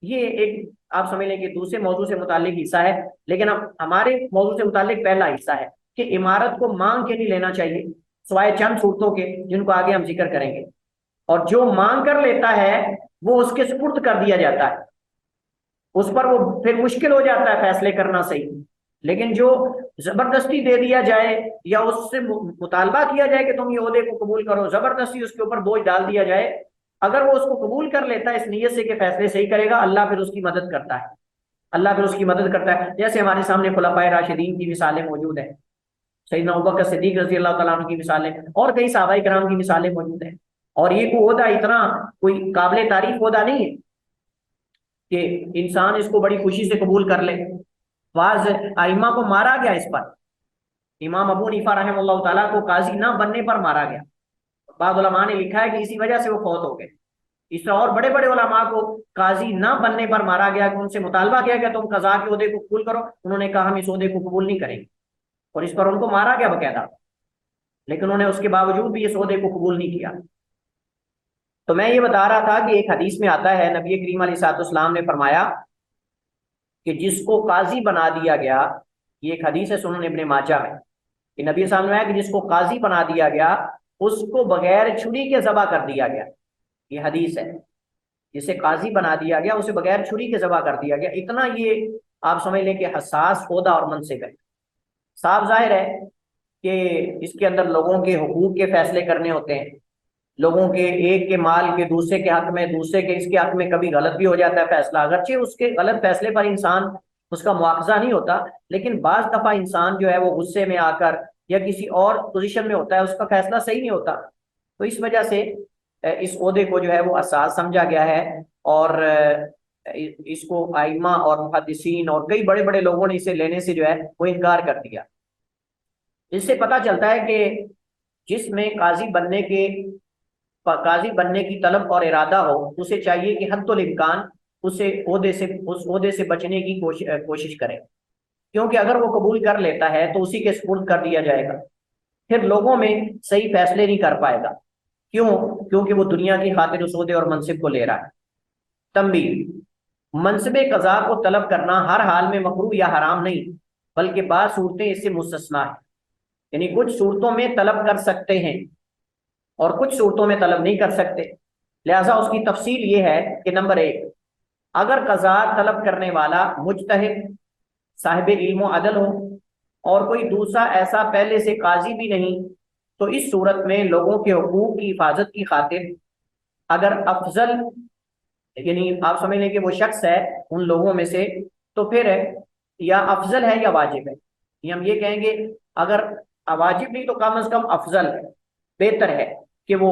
یہ ایک آپ سمجھ لیں کہ دوسرے موضوع سے متعلق حصہ ہے، لیکن اب ہمارے موضوع سے متعلق پہلا حصہ ہے کہ عمارت کو مانگ کے نہیں لینا چاہیے، سوائے چند صورتوں کے جن کو آگے ہم ذکر کریں گے، اور جو مانگ کر لیتا ہے وہ اس کے سپرد کر دیا جاتا ہے، اس پر وہ پھر مشکل ہو جاتا ہے فیصلے کرنا صحیح، لیکن جو زبردستی دے دیا جائے یا اس سے مطالبہ کیا جائے کہ تم یہ عہدے کو قبول کرو، زبردستی اس کے اوپر بوجھ ڈال دیا جائے، اگر وہ اس کو قبول کر لیتا ہے اس نیت سے کہ فیصلے صحیح کرے گا، اللہ پھر اس کی مدد کرتا ہے، اللہ پھر اس کی مدد کرتا ہے۔ جیسے ہمارے سامنے خلفائے راشدین کی مثالیں موجود ہیں، سیدنا ابوبکر صدیق رضی اللہ تعالیٰ عنہ کی مثالیں، اور کئی صحابہ کرام کی مثالیں موجود ہیں، اور یہ کوئی عہدہ اتنا کوئی قابل تعریف عہدہ نہیں ہے کہ انسان اس کو بڑی خوشی سے قبول کر لے۔ بعض ائمہ کو مارا گیا اس پر، امام ابو حنیفہ رحمہ اللہ تعالیٰ کو قاضی نہ بننے پر مارا گیا، بعض علماء نے لکھا ہے کہ اسی وجہ سے وہ فوت ہو گئے۔ اس طرح اور بڑے بڑے علماء کو قاضی نہ بننے پر مارا گیا کہ ان سے مطالبہ کیا کہ تم قضاء کے عہدے کو قبول کرو، انہوں نے کہا ہم اس عہدے کو قبول نہیں کریں گے، اور اس پر ان کو مارا گیا باقاعدہ، لیکن انہوں نے اس کے باوجود بھی اس عہدے کو قبول نہیں کیا۔ تو میں یہ بتا رہا تھا کہ ایک حدیث میں آتا ہے نبی کریم علیہ الصلوۃ والسلام نے فرمایا کہ جس کو قاضی بنا دیا گیا، یہ ایک حدیث ہے سنن ابن ماجہ میں، کہ نبی صلی اللہ علیہ وسلم نے کہ جس کو قاضی بنا دیا گیا اس کو بغیر چھری کے ذبح کر دیا گیا، یہ حدیث ہے، جسے قاضی بنا دیا گیا اسے بغیر چھری کے ذبح کر دیا گیا۔ اتنا یہ آپ سمجھ لیں کہ حساس عہدہ اور منصب ہے۔ صاف ظاہر ہے کہ اس کے اندر لوگوں کے حقوق کے فیصلے کرنے ہوتے ہیں، لوگوں کے ایک کے مال کے دوسرے کے حق میں، دوسرے کے اس کے حق میں کبھی غلط بھی ہو جاتا ہے فیصلہ، اگرچہ اس کے غلط فیصلے پر انسان اس کا مواخذہ نہیں ہوتا، لیکن بعض دفعہ انسان جو ہے وہ غصے میں آ کر یا کسی اور پوزیشن میں ہوتا ہے، اس کا فیصلہ صحیح نہیں ہوتا۔ تو اس وجہ سے اس عہدے کو جو ہے وہ اساس سمجھا گیا ہے، اور اس کو ائمہ اور محدثین اور کئی بڑے بڑے لوگوں نے اسے لینے سے جو ہے وہ انکار کر دیا۔ اس سے پتہ چلتا ہے کہ جس میں قاضی بننے کی طلب اور ارادہ ہو، اسے چاہیے کہ حد الامکان اس عہدے سے بچنے کی کوشش کرے، کیونکہ اگر وہ قبول کر لیتا ہے تو اسی کے سپرد کر دیا جائے گا، پھر لوگوں میں صحیح فیصلے نہیں کر پائے گا۔ کیوں؟ کیونکہ وہ دنیا کی خاطر اس عہدے اور منصب کو لے رہا ہے۔ تنبیہ: منصب قضا کو طلب کرنا ہر حال میں مکروہ یا حرام نہیں، بلکہ بعض صورتیں اس سے مستثنیٰ ہیں، یعنی کچھ صورتوں میں طلب کر سکتے ہیں اور کچھ صورتوں میں طلب نہیں کر سکتے۔ لہذا اس کی تفصیل یہ ہے کہ نمبر 1، اگر قضا طلب کرنے والا مجتہد، صاحب علم و عدل ہو اور کوئی دوسرا ایسا پہلے سے قاضی بھی نہیں، تو اس صورت میں لوگوں کے حقوق کی حفاظت کی خاطر اگر افضل، یعنی آپ سمجھ لیں کہ وہ شخص ہے ان لوگوں میں سے، تو پھر یا افضل ہے یا واجب ہے، یہ ہم یہ کہیں گے اگر واجب نہیں تو کم از کم افضل ہے، بہتر ہے کہ وہ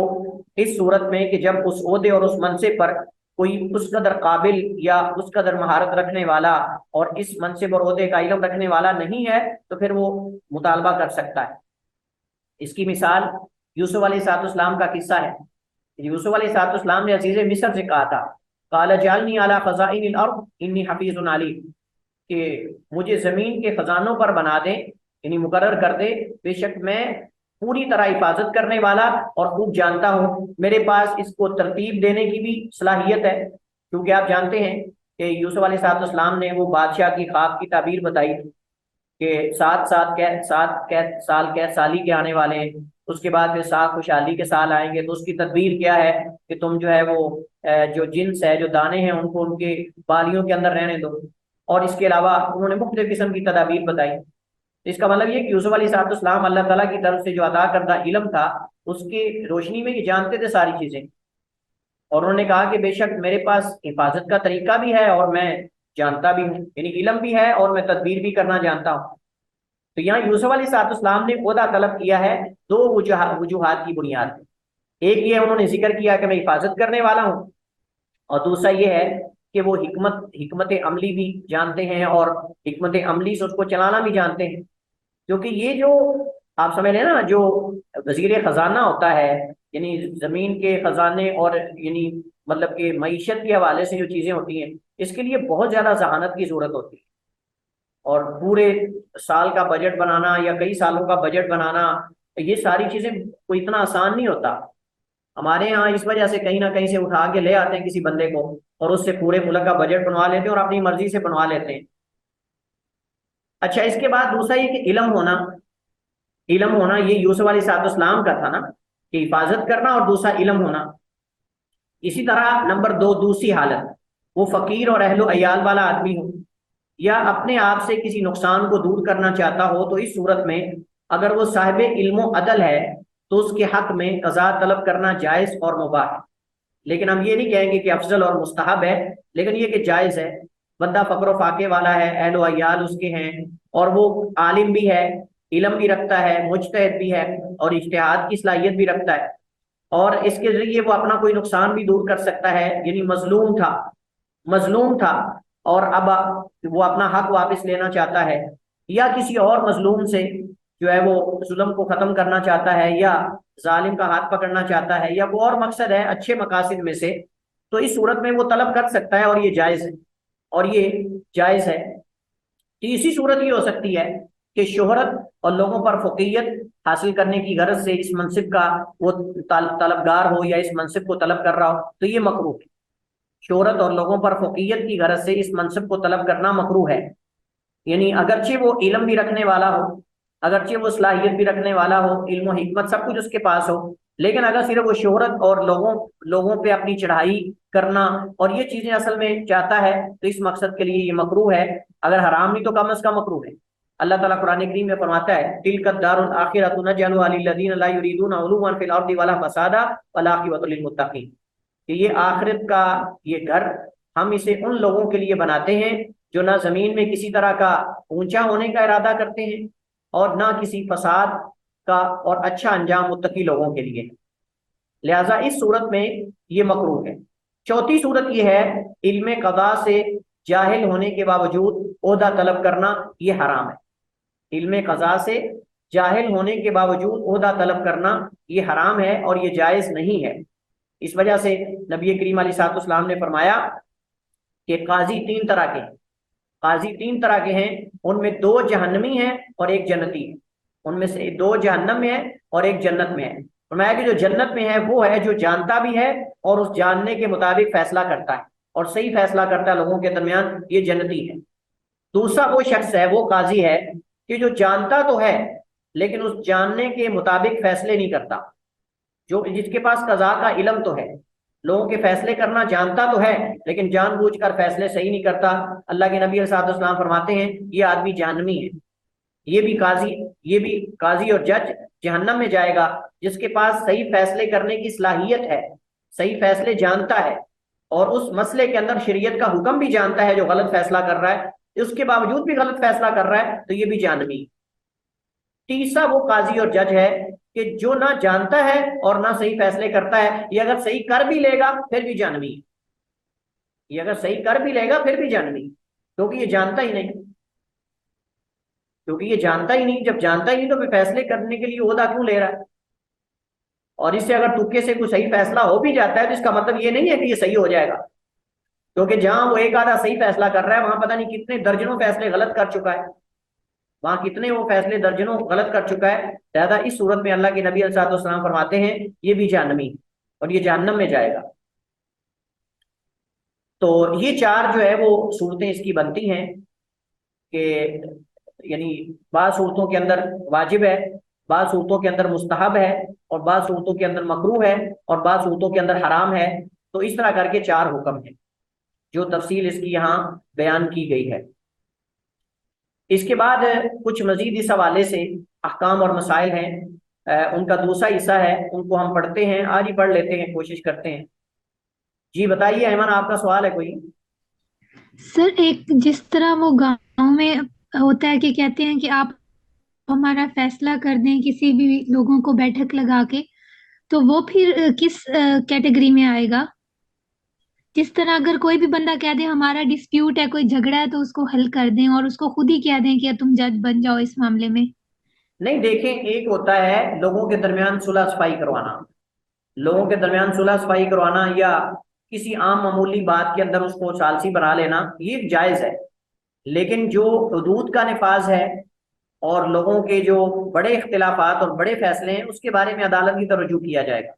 اس صورت میں کہ جب اس عہدے اور اس منصب پر کوئی اس قدر قابل یا اس قدر مہارت رکھنے والا اور اس منصب اور عہدے کا علم رکھنے والا نہیں ہے، تو پھر وہ مطالبہ کر سکتا ہے۔ اس کی مثال یوسف علیہ السلام کا قصہ ہے۔ یوسف علیہ السلام نے عزیز مصر سے کہا تھا، قال اجعلنی علی خزائن الارض انی حفیظ علیم، کہ مجھے زمین کے خزانوں پر بنا دیں، یعنی مقرر کر دے، بے شک میں پوری طرح حفاظت کرنے والا اور خوب جانتا ہوں، میرے پاس اس کو ترتیب دینے کی بھی صلاحیت ہے۔ کیونکہ آپ جانتے ہیں کہ یوسف علیہ السلام نے وہ بادشاہ کی خواب کی تعبیر بتائی کہ 7 سال قید سالی کے آنے والے ہیں، اس کے بعد پھر 7 خوشحالی کے سال آئیں گے، تو اس کی تدبیر کیا ہے کہ تم جو ہے وہ جو جنس ہے، جو دانے ہیں، ان کو ان کے بالیوں کے اندر رہنے دو، اور اس کے علاوہ انہوں نے مختلف قسم کی تدابیر بتائی۔ اس کا مطلب یہ کہ یوسف علیہ السلام اللہ تعالیٰ کی طرف سے جو عطا کردہ علم تھا، اس کی روشنی میں یہ جانتے تھے ساری چیزیں، اور انہوں نے کہا کہ بے شک میرے پاس حفاظت کا طریقہ بھی ہے اور میں جانتا بھی ہوں، یعنی علم بھی ہے اور میں تدبیر بھی کرنا جانتا ہوں۔ تو یہاں یوسف علیہ السلام نے عہدہ طلب کیا ہے 2 وجوہات کی بنیاد پہ۔ ایک یہ انہوں نے ذکر کیا کہ میں حفاظت کرنے والا ہوں، اور دوسرا یہ ہے کہ وہ حکمت عملی بھی جانتے ہیں اور حکمت عملی سے اس کو چلانا بھی جانتے ہیں۔ کیونکہ یہ جو آپ سمجھ لیں نا، جو وزیر خزانہ ہوتا ہے، یعنی زمین کے خزانے اور یعنی مطلب کہ معیشت کے حوالے سے جو چیزیں ہوتی ہیں، اس کے لیے بہت زیادہ ذہانت کی ضرورت ہوتی ہے، اور پورے سال کا بجٹ بنانا یا کئی سالوں کا بجٹ بنانا، یہ ساری چیزیں کوئی اتنا آسان نہیں ہوتا۔ ہمارے ہاں اس وجہ سے کہیں نہ کہیں سے اٹھا کے لے آتے ہیں کسی بندے کو، اور اس سے پورے ملک کا بجٹ بنوا لیتے ہیں اور اپنی مرضی سے بنوا لیتے ہیں۔ اچھا، اس کے بعد دوسرا یہ کہ علم ہونا یہ یوسف علیہ السلام کا تھا نا، کہ حفاظت کرنا، اور دوسرا علم ہونا۔ اسی طرح نمبر 2، دوسری حالت، وہ فقیر اور اہل و عیال والا آدمی ہو یا اپنے آپ سے کسی نقصان کو دور کرنا چاہتا ہو، تو اس صورت میں اگر وہ صاحب علم و عدل ہے تو اس کے حق میں قضا طلب کرنا جائز اور مباح ہے۔ لیکن ہم یہ نہیں کہیں گے کہ افضل اور مستحب ہے، لیکن یہ کہ جائز ہے۔ بندہ فقر و فاقے والا ہے، اہل و عیال اس کے ہیں، اور وہ عالم بھی ہے، علم بھی رکھتا ہے، مجتہد بھی ہے، اور اجتہاد کی صلاحیت بھی رکھتا ہے، اور اس کے ذریعے وہ اپنا کوئی نقصان بھی دور کر سکتا ہے، یعنی مظلوم تھا اور اب وہ اپنا حق واپس لینا چاہتا ہے، یا کسی اور مظلوم سے جو ہے وہ ظلم کو ختم کرنا چاہتا ہے، یا ظالم کا ہاتھ پکڑنا چاہتا ہے، یا کوئی اور مقصد ہے اچھے مقاصد میں سے، تو اس صورت میں وہ طلب کر سکتا ہے، اور یہ جائز ہے۔ تیسری صورت یہ ہو سکتی ہے کہ شہرت اور لوگوں پر فوقیت حاصل کرنے کی غرض سے اس منصب کا وہ طلبگار ہو یا اس منصب کو طلب کر رہا ہو، تو یہ مکروہ ہے۔ شہرت اور لوگوں پر فوقیت کی غرض سے اس منصب کو طلب کرنا مکروہ ہے، یعنی اگرچہ وہ علم بھی رکھنے والا ہو، اگرچہ وہ صلاحیت بھی رکھنے والا ہو، علم و حکمت سب کچھ اس کے پاس ہو، لیکن اگر صرف وہ شہرت اور لوگوں پہ اپنی چڑھائی کرنا اور یہ چیزیں اصل میں چاہتا ہے تو اس مقصد کے لیے یہ مکروہ ہے، اگر حرام نہیں تو کم از کم مکروہ ہے۔ اللہ تعالیٰ قرآن کریم میں فرماتا ہے تلک الدار الآخرۃ نجعلها للذین لا یریدون علوا فی الارض ولا فسادا والعاقبۃ للمتقین، کہ یہ آخرت کا یہ گھر ہم اسے ان لوگوں کے لیے بناتے ہیں جو نہ زمین میں کسی طرح کا اونچا ہونے کا ارادہ کرتے ہیں اور نہ کسی فساد کا، اور اچھا انجام متقی لوگوں کے لیے، لہذا اس صورت میں یہ مکروہ ہے۔ چوتھی صورت یہ ہے علم قضاء سے جاہل ہونے کے باوجود عہدہ طلب کرنا، یہ حرام ہے۔ علم قضاء سے جاہل ہونے کے باوجود عہدہ طلب کرنا یہ حرام ہے اور یہ جائز نہیں ہے۔ اس وجہ سے نبی کریم علیہ الصلوۃ والسلام نے فرمایا کہ قاضی تین طرح کے ہیں، قاضی تین طرح کے ہیں، ان میں دو جہنمی ہیں اور ایک جنتی ہے، ان میں سے دو جہنم میں ہے اور ایک جنت میں ہے۔ فرمایا کہ جو جنت میں ہے وہ ہے جو جانتا بھی ہے اور اس جاننے کے مطابق فیصلہ کرتا ہے اور صحیح فیصلہ کرتا ہے لوگوں کے درمیان، یہ جنتی ہے۔ دوسرا وہ شخص ہے، وہ قاضی ہے کہ جو جانتا تو ہے لیکن اس جاننے کے مطابق فیصلے نہیں کرتا، جس کے پاس قضاء کا علم تو ہے، لوگوں کے فیصلے کرنا جانتا تو ہے لیکن جان بوجھ کر فیصلے صحیح نہیں کرتا، اللہ کے نبی علیہ السلام فرماتے ہیں یہ آدمی جہنمی ہے۔ یہ بھی قاضی اور جج جہنم میں جائے گا جس کے پاس صحیح فیصلے کرنے کی صلاحیت ہے، صحیح فیصلے جانتا ہے اور اس مسئلے کے اندر شریعت کا حکم بھی جانتا ہے، جو غلط فیصلہ کر رہا ہے اس کے باوجود بھی غلط فیصلہ کر رہا ہے تو یہ بھی جہنمی۔ تیسرا وہ قاضی اور جج ہے کہ جو نہ جانتا ہے اور نہ صحیح فیصلے کرتا ہے، یہ اگر صحیح کر بھی لے گا پھر بھی جہنمی، یہ اگر صحیح کر بھی لے گا پھر بھی جہنمی، کیونکہ یہ جانتا ہی نہیں، جب جانتا ہی نہیں تو پھر فیصلے کرنے کے لیے عہدہ کیوں لے رہا ہے؟ اور اس سے اگر تکے سے کوئی صحیح فیصلہ ہو بھی جاتا ہے تو اس کا مطلب یہ نہیں ہے کہ یہ صحیح ہو جائے گا، کیونکہ جہاں وہ ایک آدھا صحیح فیصلہ کر رہا ہے وہاں پتہ نہیں کتنے درجنوں فیصلے غلط کر چکا ہے، وہاں کتنے وہ فیصلے درجنوں غلط کر چکا ہے، لہذا اس صورت میں اللہ کے نبی علیہ السلام فرماتے ہیں یہ بھی جہنمی اور یہ جہنم میں جائے گا۔ تو یہ چار جو ہے وہ صورتیں اس کی بنتی ہیں کہ یعنی بعض صورتوں کے اندر واجب ہے، بعض صورتوں کے اندر مستحب ہے اور بعض صورتوں کے اندر مکروہ ہے اور بعض صورتوں کے اندر حرام ہے، تو اس طرح کر کے چار حکم ہیں جو تفصیل اس کی یہاں بیان کی گئی ہے۔ اس کے بعد کچھ مزید اس حوالے سے احکام اور مسائل ہیں، ان کا دوسرا حصہ ہے، ان کو ہم پڑھتے ہیں، آج ہی پڑھ لیتے ہیں، کوشش کرتے ہیں۔ جی بتائیے ایمن، آپ کا سوال ہے کوئی؟ سر ایک جس طرح وہ گاؤں میں ہوتا ہے کہ کہتے ہیں کہ آپ ہمارا فیصلہ کر دیں کسی بھی لوگوں کو بیٹھک لگا کے، تو وہ پھر کس کیٹیگری میں آئے گا؟ جس طرح اگر کوئی بھی بندہ کہہ دے ہمارا ڈسپیوٹ ہے، کوئی جھگڑا ہے، تو اس کو حل کر دیں اور اس کو خود ہی کہہ دیں کہ تم جج بن جاؤ اس معاملے میں۔ نہیں، دیکھیں ایک ہوتا ہے لوگوں کے درمیان صلح صفائی کروانا، لوگوں کے درمیان صلح صفائی کروانا یا کسی عام معمولی بات کے اندر اس کو ثالثی بنا لینا، یہ جائز ہے، لیکن جو حدود کا نفاذ ہے اور لوگوں کے جو بڑے اختلافات اور بڑے فیصلے ہیں اس کے بارے میں عدالت کی طرف رجوع کیا جائے گا،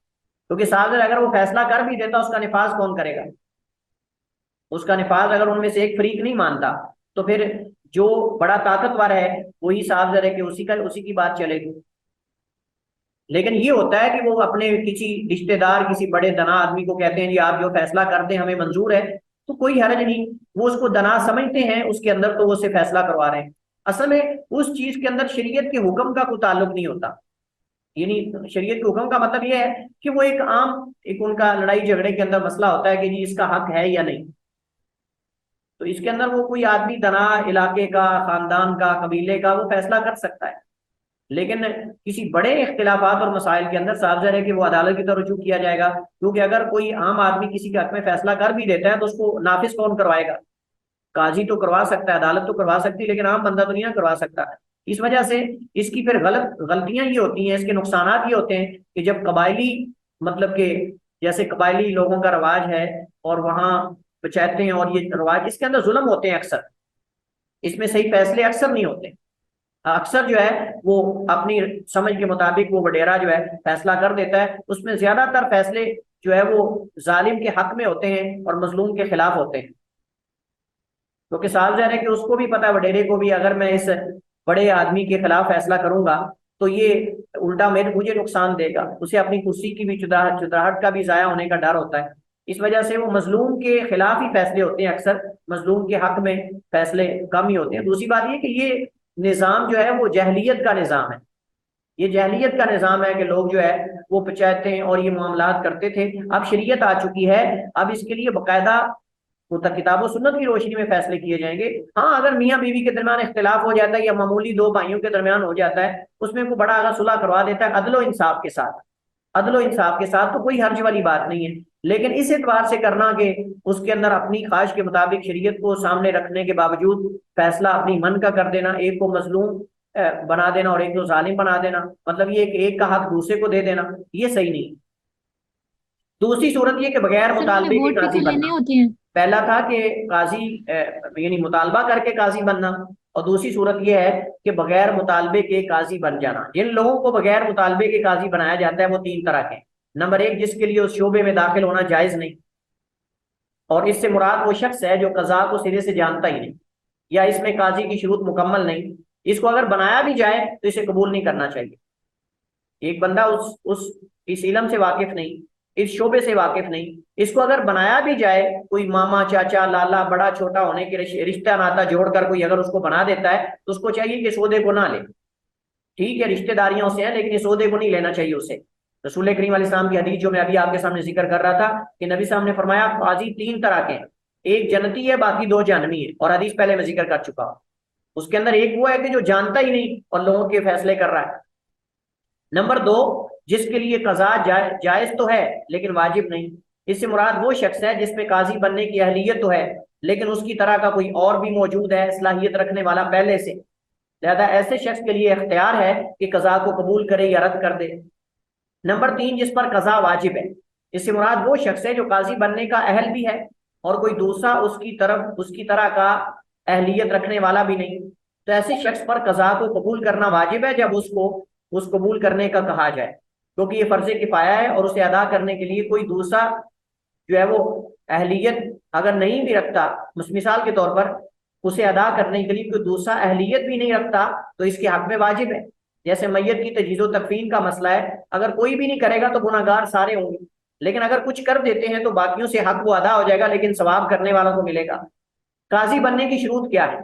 کیونکہ صاحب اگر وہ فیصلہ کر بھی دیتا اس کا نفاذ کون کرے گا؟ اس کا نفاذ اگر ان میں سے ایک فریق نہیں مانتا تو پھر جو بڑا طاقتور ہے وہی صاحب ہے کہ اسی کی بات چلے گی۔ لیکن یہ ہوتا ہے کہ وہ اپنے کسی رشتہ دار کسی بڑے دنا آدمی کو کہتے ہیں جی آپ جو فیصلہ کر دیں ہمیں منظور ہے، تو کوئی حرج نہیں، وہ اس کو دنا سمجھتے ہیں اس کے اندر تو وہ اسے فیصلہ کروا رہے ہیں، اصل میں اس چیز کے اندر شریعت کے حکم کا کوئی تعلق نہیں ہوتا، یعنی شریعت کے حکم کا مطلب یہ ہے کہ وہ ایک عام ان کا لڑائی جھگڑے کے اندر مسئلہ ہوتا ہے کہ جی اس کا حق ہے یا نہیں، تو اس کے اندر وہ کوئی آدمی دنا علاقے کا، خاندان کا، قبیلے کا وہ فیصلہ کر سکتا ہے، لیکن کسی بڑے اختلافات اور مسائل کے اندر صاف ظاہر ہے کہ وہ عدالت کی طرف رجوع کیا جائے گا، کیونکہ اگر کوئی عام آدمی کسی کے حق میں فیصلہ کر بھی دیتا ہے تو اس کو نافذ کون کروائے گا؟ قاضی تو کروا سکتا ہے، عدالت تو کروا سکتی ہے، لیکن عام بندہ تو نہیں نہ کروا سکتا۔ اس وجہ سے اس کی پھر غلطیاں یہ ہوتی ہیں، اس کے نقصانات یہ ہوتے ہیں کہ جب قبائلی مطلب کہ جیسے قبائلی لوگوں کا رواج ہے اور وہاں پنچایتیں اور یہ رواج، اس کے اندر ظلم ہوتے ہیں، اکثر اس میں صحیح فیصلے اکثر نہیں ہوتے، اکثر جو ہے وہ اپنی سمجھ کے مطابق وہ وڈیرا جو ہے فیصلہ کر دیتا ہے، اس میں زیادہ تر فیصلے جو ہے وہ ظالم کے حق میں ہوتے ہیں اور مظلوم کے خلاف ہوتے ہیں، کیونکہ صاحب ظاہر ہے کہ اس کو بھی پتا ہے وڈیرے کو بھی اگر میں اس بڑے آدمی کے خلاف فیصلہ کروں گا تو یہ الٹا مجھے نقصان دے گا، اسے اپنی کرسی کی بھی چدراہٹ کا بھی ضائع ہونے کا ڈر ہوتا ہے۔ اس وجہ سے وہ مظلوم کے خلاف ہی فیصلے ہوتے ہیں، اکثر مظلوم کے حق میں فیصلے کم ہی ہوتے ہیں۔ دوسری بات یہ کہ یہ نظام جو ہے وہ جاہلیت کا نظام ہے، یہ جاہلیت کا نظام ہے کہ لوگ جو ہے وہ پچاتے ہیں اور یہ معاملات کرتے تھے۔ اب شریعت آ چکی ہے، اب اس کے لیے باقاعدہ کتاب و سنت کی روشنی میں فیصلے کیے جائیں گے۔ ہاں اگر میاں بیوی کے درمیان اختلاف ہو جاتا ہے یا معمولی دو بھائیوں کے درمیان ہو جاتا ہے، اس میں کوئی بڑا اگر صلح کروا دیتا ہے عدل و انصاف کے ساتھ، عدل و انصاف کے ساتھ، تو کوئی حرج والی بات نہیں ہے۔ لیکن اس اعتبار سے کرنا کہ اس کے اندر اپنی خواہش کے مطابق شریعت کو سامنے رکھنے کے باوجود فیصلہ اپنی من کا کر دینا، ایک کو مظلوم بنا دینا اور ایک کو ظالم بنا دینا، مطلب یہ کہ ایک کا حق دوسرے کو دے دینا، یہ صحیح نہیں۔ دوسری صورت یہ کہ بغیر سر ہمیں مطالبے کے ووٹ بھی قاضی تو لینے بننا۔ ہوتے ہیں۔ پہلا تھا کہ قاضی یعنی مطالبہ کر کے قاضی بننا، اور دوسری صورت یہ ہے کہ بغیر مطالبے کے قاضی بن جانا۔ جن لوگوں کو بغیر مطالبے کے قاضی بنایا جاتا ہے وہ تین طرح کے ہیں۔ نمبر ایک، جس کے لیے اس شعبے میں داخل ہونا جائز نہیں، اور اس سے مراد وہ شخص ہے جو قضاء کو سرے سے جانتا ہی نہیں، یا اس میں قاضی کی شروط مکمل نہیں، اس کو اگر بنایا بھی جائے تو اسے قبول نہیں کرنا چاہیے۔ ایک بندہ اس علم سے واقف نہیں، اس شعبے سے واقف نہیں، اس کو اگر بنایا بھی جائے، کوئی ماما چاچا لالا بڑا چھوٹا ہونے کے رشتہ ناتا جوڑ کر کوئی اگر اس کو بنا دیتا ہے تو اس کو چاہیے کہ اس عہدے کو نہ لے۔ ٹھیک ہے رشتہ داریاں سے ہیں لیکن اس عہدے کو نہیں لینا چاہیے اسے۔ رسول کریم علیہ السلام کی حدیث جو میں ابھی آپ کے سامنے ذکر کر رہا تھا کہ نبی صاحب نے فرمایا قاضی تین طرح کے ہیں، ایک جنتی ہے باقی دو جہنمی ہے، اور حدیث پہلے میں ذکر کر چکا ہوں۔ اس کے اندر ایک وہ ہے کہ جو جانتا ہی نہیں اور لوگوں کے فیصلے کر رہا ہے۔ نمبر دو، جس کے لیے قضاء جائز تو ہے لیکن واجب نہیں۔ اس سے مراد وہ شخص ہے جس میں قاضی بننے کی اہلیت تو ہے لیکن اس کی طرح کا کوئی اور بھی موجود ہے صلاحیت رکھنے والا پہلے سے، لہذا ایسے شخص کے لیے اختیار ہے کہ قضاء کو قبول کرے یا رد کر دے۔ نمبر تین، جس پر قضاء واجب ہے، اس سے مراد وہ شخص ہے جو قاضی بننے کا اہل بھی ہے اور کوئی دوسرا اس کی طرح کا اہلیت رکھنے والا بھی نہیں، تو ایسے شخص پر قضاء کو قبول کرنا واجب ہے جب اس قبول کرنے کا کہا جائے، کیونکہ یہ فرض کفایہ ہے اور اسے ادا کرنے کے لیے کوئی دوسرا جو ہے وہ اہلیت اگر نہیں بھی رکھتا، مثال کے طور پر اسے ادا کرنے کے لیے کوئی دوسرا اہلیت بھی نہیں رکھتا تو اس کے حق میں واجب ہے۔ جیسے میت کی تجہیز و تکفین کا مسئلہ ہے، اگر کوئی بھی نہیں کرے گا تو گناہ گار سارے ہوں گے، لیکن اگر کچھ کر دیتے ہیں تو باقیوں سے حق وہ ادا ہو جائے گا لیکن ثواب کرنے والوں کو ملے گا۔ قاضی بننے کی شروط کیا ہے؟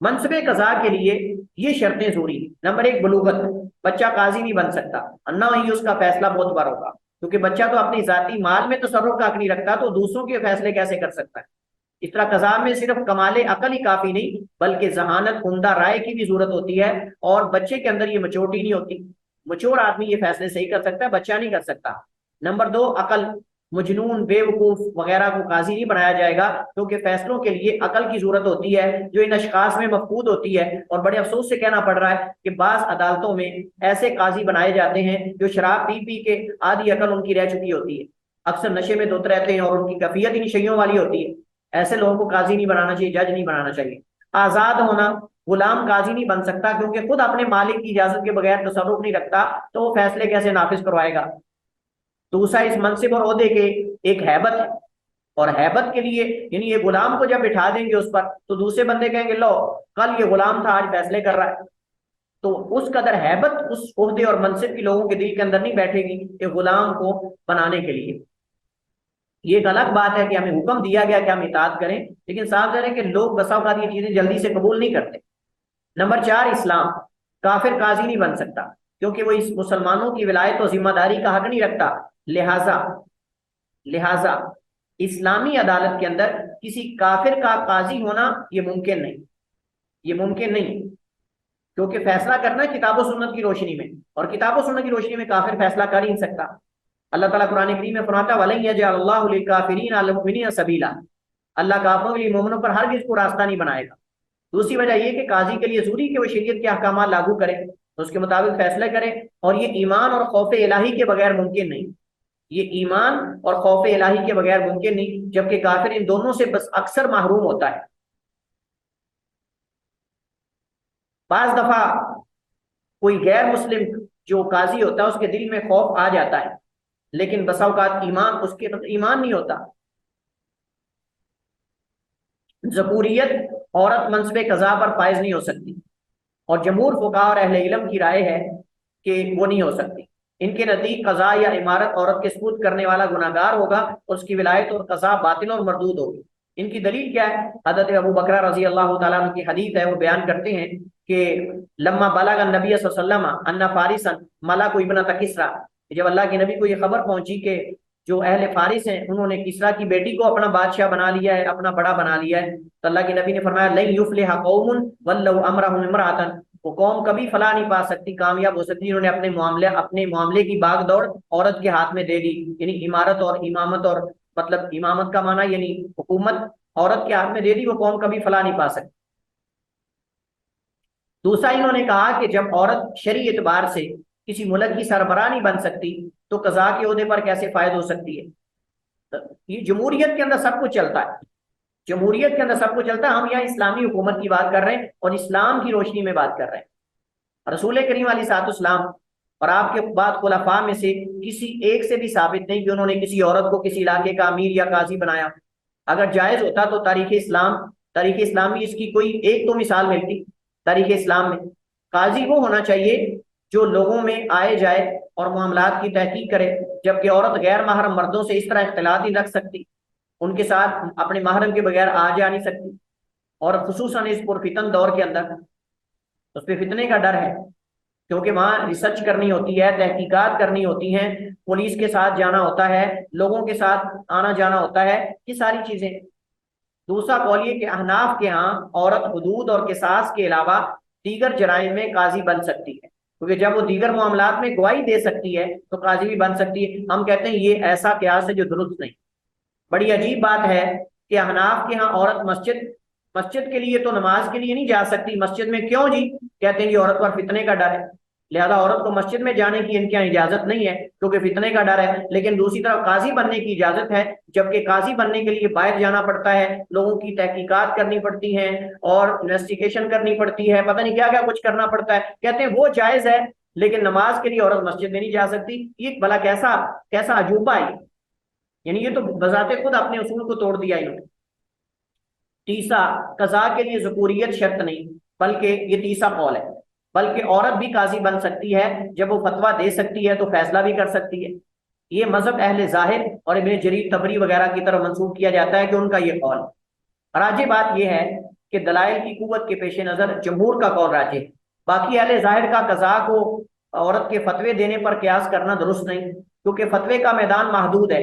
منصب قضاء کے لیے یہ شرطیں ضروری ہیں۔ نمبر ایک، بلوغت، بچہ قاضی نہیں بن سکتا، نہ ہی اس کا فیصلہ بہت بار ہوگا، کیونکہ بچہ تو اپنی ذاتی مال میں تصرف کا حق نہیں رکھتا تو دوسروں کے فیصلے کیسے کر سکتا ہے۔ اس طرح قضاء میں صرف کمال عقل ہی کافی نہیں بلکہ ذہانت، عمدہ رائے کی بھی ضرورت ہوتی ہے، اور بچے کے اندر یہ میچورٹی نہیں ہوتی۔ میچور آدمی یہ فیصلے صحیح کر سکتا ہے، بچہ نہیں کر سکتا۔ نمبر دو، عقل، مجنون، بے وقوف وغیرہ کو قاضی نہیں بنایا جائے گا کیونکہ فیصلوں کے لیے عقل کی ضرورت ہوتی ہے جو ان اشخاص میں مفقود ہوتی ہے، اور بڑے افسوس سے کہنا پڑ رہا ہے کہ بعض عدالتوں میں ایسے قاضی بنائے جاتے ہیں جو شراب پی پی کے آدھی عقل ان کی رہ چکی ہوتی ہے، اکثر نشے میں دھت رہتے ہیں اور ان کی کیفیت ہی نشیوں والی ہوتی ہے۔ ایسے لوگوں کو قاضی نہیں بنانا چاہیے، جج نہیں بنانا چاہیے۔ آزاد ہونا، غلام قاضی نہیں بن سکتا کیونکہ خود اپنے مالک کی اجازت کے بغیر تصرف نہیں رکھتا تو وہ فیصلے کیسے نافذ کروائے گا۔ دوسرا، اس منصب اور عہدے کے ایک ہیبت ہے، اور ہیبت کے لیے یعنی یہ غلام کو جب بٹھا دیں گے اس پر تو دوسرے بندے کہیں گے لو کل یہ غلام تھا آج فیصلے کر رہا ہے، تو اس قدر ہیبت اس عہدے اور منصب کی لوگوں کے دل کے اندر نہیں بیٹھے گی کہ غلام کو بنانے کے لیے۔ یہ ایک الگ بات ہے کہ ہمیں حکم دیا گیا کہ ہم اطاعت کریں، لیکن صاف ظاہر ہے کہ لوگ بسا اوقات یہ چیزیں جلدی سے قبول نہیں کرتے۔ نمبر چار، اسلام، کافر قاضی نہیں بن سکتا کیونکہ وہ اس مسلمانوں کی ولایت و ذمہ داری کا حق نہیں رکھتا، لہذا اسلامی عدالت کے اندر کسی کافر کا قاضی ہونا یہ ممکن نہیں، کیونکہ فیصلہ کرنا ہے کتاب و سنت کی روشنی میں، اور کتاب و سنت کی روشنی میں کافر فیصلہ کر ہی نہیں سکتا۔ اللہ تعالیٰ قرآن کریم میں فرماتا ہے وَلَن يَجْعَلَ اللَّهُ لِلْكَافِرِينَ عَلَى الْمُؤْمِنِينَ سَبِيلًا، اللہ کافروں کے لیے مومنوں پر ہرگز کو راستہ نہیں بنائے گا۔ دوسری وجہ یہ کہ قاضی کے لیے ضروری کہ وہ شریعت کے احکامات لاگو کرے، اس کے مطابق فیصلے کرے، اور یہ ایمان اور خوف الہی کے بغیر ممکن نہیں، یہ ایمان اور خوف الہی کے بغیر ممکن نہیں، جبکہ کافر ان دونوں سے بس اکثر محروم ہوتا ہے۔ بعض دفعہ کوئی غیر مسلم جو قاضی ہوتا ہے اس کے دل میں خوف آ جاتا ہے لیکن بسا اوقات اس کے ایمان نہیں ہوتا۔ ذکوریت، عورت منصب قضاء پر فائز نہیں ہو سکتی، اور جمہور فقہاء اور اہل علم کی رائے ہے کہ وہ نہیں ہو سکتی۔ ان کے نزدیک قضاء یا امارت عورت کے سپرد کرنے والا گناہگار ہوگا اور اس کی ولایت اور قضاء باطل اور مردود ہوگی۔ ان کی دلیل کیا ہے؟ حضرت ابو بکرہ رضی اللہ تعالیٰ عنہ کی حدیث ہے، وہ بیان کرتے ہیں کہ لما بلغ النبی صلی اللہ علیہ وسلم ان فارسا ملک ابنۃ کسریٰ، جب اللہ کے نبی کو یہ خبر پہنچی کہ جو اہل فارس ہیں انہوں نے کسریٰ کی بیٹی کو اپنا بادشاہ بنا لیا ہے، اپنا بڑا بنا لیا ہے، تو اللہ کے نبی نے فرمایا لن یفلح قوم ولوا امرهم امرأة، وہ قوم کبھی فلاح نہیں پا سکتی، کامیاب ہو سکتی، انہوں نے اپنے معاملے کی باغ دوڑ عورت کے ہاتھ میں دے دی، یعنی امارت اور امامت، اور مطلب امامت کا معنی یعنی حکومت عورت کے ہاتھ میں دے دی، وہ قوم کبھی فلاح نہیں پا سکتی۔ دوسرا انہوں نے کہا کہ جب عورت شرعی اعتبار سے کسی ملک کی سربراہ نہیں بن سکتی تو قضاء کے عہدے پر کیسے فائد ہو سکتی ہے؟ یہ جمہوریت کے اندر سب کچھ چلتا ہے، جمہوریت کے اندر سب کچھ چلتا ہے، ہم یہاں اسلامی حکومت کی بات کر رہے ہیں اور اسلام کی روشنی میں بات کر رہے ہیں۔ رسول کریم علیہ الصلوۃ والسلام اور آپ کے بعد خلفاء میں سے کسی ایک سے بھی ثابت نہیں کہ انہوں نے کسی عورت کو کسی علاقے کا امیر یا قاضی بنایا۔ اگر جائز ہوتا تو تاریخ اسلامی اس کی کوئی ایک تو مثال ملتی تاریخ اسلام میں۔ قاضی وہ ہونا چاہیے جو لوگوں میں آئے جائے اور معاملات کی تحقیق کرے، جبکہ عورت غیر محرم مردوں سے اس طرح اختلاط نہیں رکھ سکتی، ان کے ساتھ اپنے محرم کے بغیر آ جا نہیں سکتی، اور خصوصاً اس پرفتن دور کے اندر اس پہ فتنے کا ڈر ہے، کیونکہ وہاں ریسرچ کرنی ہوتی ہے، تحقیقات کرنی ہوتی ہیں، پولیس کے ساتھ جانا ہوتا ہے، لوگوں کے ساتھ آنا جانا ہوتا ہے، یہ ساری چیزیں۔ دوسرا قول یہ کہ احناف کے ہاں عورت حدود اور قصاص کے علاوہ دیگر جرائم میں قاضی بن سکتی ہے، کیونکہ جب وہ دیگر معاملات میں گواہی دے سکتی ہے تو قاضی بھی بن سکتی ہے۔ ہم کہتے ہیں یہ ایسا قیاس ہے جو درست نہیں۔ بڑی عجیب بات ہے کہ احناف کے ہاں عورت مسجد کے لیے تو نماز کے لیے نہیں جا سکتی، مسجد میں کیوں جی؟ کہتے ہیں یہ عورت پر فتنے کا ڈر ہے، لہذا عورت کو مسجد میں جانے کی ان کے یہاں اجازت نہیں ہے کیونکہ فتنے کا ڈر ہے۔ لیکن دوسری طرف قاضی بننے کی اجازت ہے، جبکہ قاضی بننے کے لیے باہر جانا پڑتا ہے، لوگوں کی تحقیقات کرنی پڑتی ہیں اور انویسٹیگیشن کرنی پڑتی ہے، پتہ نہیں کیا کیا کچھ کرنا پڑتا ہے۔ کہتے ہیں وہ جائز ہے لیکن نماز کے لیے عورت مسجد میں نہیں جا سکتی۔ یہ بھلا کیسا عجوبہ ہے، یعنی یہ تو بذات خود اپنے اصول کو توڑ دیا انہوں نے۔ تیسرا، قضاء کے لیے ذکوریت شرط نہیں، بلکہ یہ تیسرا قول ہے، بلکہ عورت بھی قاضی بن سکتی ہے، جب وہ فتویٰ دے سکتی ہے تو فیصلہ بھی کر سکتی ہے۔ یہ مذہب اہل ظاہر اور ابن جریر طبری وغیرہ کی طرف منسوب کیا جاتا ہے کہ ان کا یہ قول۔ راجح بات یہ ہے کہ دلائل کی قوت کے پیش نظر جمہور کا قول راجح ہے، باقی اہل ظاہر کا قضاء کو عورت کے فتوے دینے پر قیاس کرنا درست نہیں، کیونکہ فتوے کا میدان محدود ہے،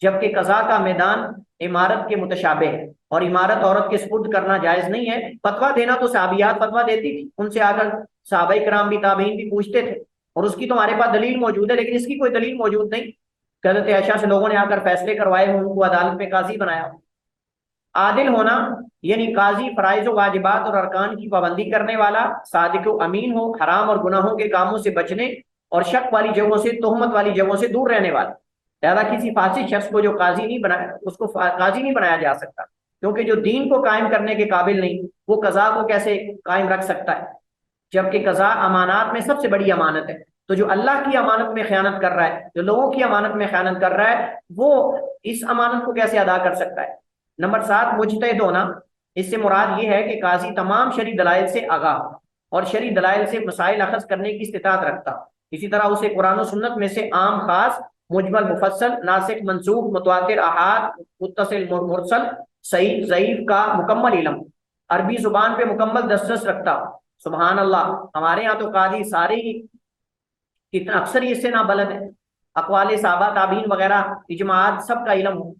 جبکہ قضاء کا میدان امارت کے متشابہ ہے، اور امارت عورت کے سپرد کرنا جائز نہیں ہے۔ فتویٰ دینا تو صحابیات فتویٰ دیتی تھی، ان سے آ کر صحابہ کرام بھی تابعین بھی پوچھتے تھے، اور اس کی تو ہمارے پاس دلیل موجود ہے، لیکن اس کی کوئی دلیل موجود نہیں۔ حضرت عائشہ سے لوگوں نے آ کر فیصلے کروائے ہوں، ان کو عدالت میں قاضی بنایا۔ عادل ہونا یعنی قاضی فرائض و واجبات اور ارکان کی پابندی کرنے والا، صادق و امین ہو، حرام اور گناہوں کے کاموں سے بچنے اور شک والی جگہوں سے، تہمت والی جگہوں سے دور رہنے والا۔ لہذا کسی فاسق شخص کو جو قاضی نہیں بنایا، اس کو قاضی نہیں بنایا جا سکتا، کیونکہ جو دین کو قائم کرنے کے قابل نہیں وہ قضاء کو کیسے قائم رکھ سکتا ہے؟ جبکہ قضاء امانات میں سب سے بڑی امانت ہے، تو جو اللہ کی امانت میں خیانت کر رہا ہے، جو لوگوں کی امانت میں خیانت کر رہا ہے، وہ اس امانت کو کیسے ادا کر سکتا ہے؟ نمبر 7، مجتہد ہونا۔ اس سے مراد یہ ہے کہ قاضی تمام شرعی دلائل سے آگاہ ہو اور شرعی دلائل سے مسائل اخذ کرنے کی استطاعت رکھتا ہو۔ اسی طرح اسے قرآن و سنت میں سے عام خاص، مجمل مفصل، ناسخ منسوخ، متواتر احاد، متصل مرسل، صحیح ضعیف کا مکمل علم، عربی زبان پہ مکمل دسترس رکھتا ہو۔ سبحان اللہ، ہمارے ہاں تو قاضی سارے ہی کتنا اکثر ہی اس سے نہ بلد ہے، اقوال صحابہ تابعین وغیرہ اجماعات سب کا علم ہو۔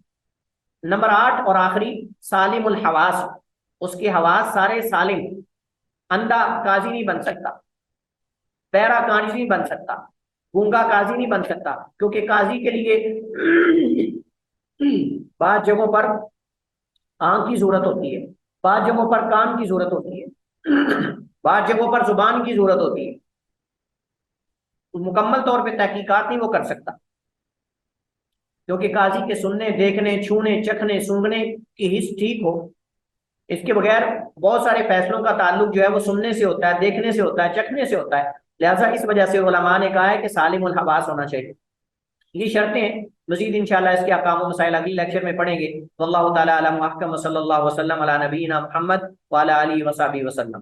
نمبر 8 اور آخری، سالم الحواس، اس کے حواس سارے سالم، اندھا قاضی نہیں بن سکتا، بہرا قاضی نہیں بن سکتا، گونگا قاضی نہیں بن سکتا، کیونکہ قاضی کے لیے بعض جگہوں پر آنکھ کی ضرورت ہوتی ہے، بعض جگہوں پر کان کی ضرورت ہوتی ہے، بعض جگہوں پر زبان کی ضرورت ہوتی ہے، مکمل طور پہ تحقیقات نہیں وہ کر سکتا، کیونکہ قاضی کے سننے، دیکھنے، چھونے، چکھنے، سونگھنے کی حس ٹھیک ہو، اس کے بغیر بہت سارے فیصلوں کا تعلق جو ہے وہ سننے سے ہوتا ہے، دیکھنے سے ہوتا ہے، چکھنے سے ہوتا ہے، لہٰذا اس وجہ سے علماء نے کہا ہے کہ سالم الحواس ہونا چاہیے۔ یہ شرطیں ہیں، مزید انشاءاللہ اس کے احکام و مسائل اگلی لیکچر میں پڑھیں گے۔ واللہ تعالی اعلم، واحکم، صلی اللہ وسلم علی نبینا محمد وعلی آلہ وصحبہ وسلم۔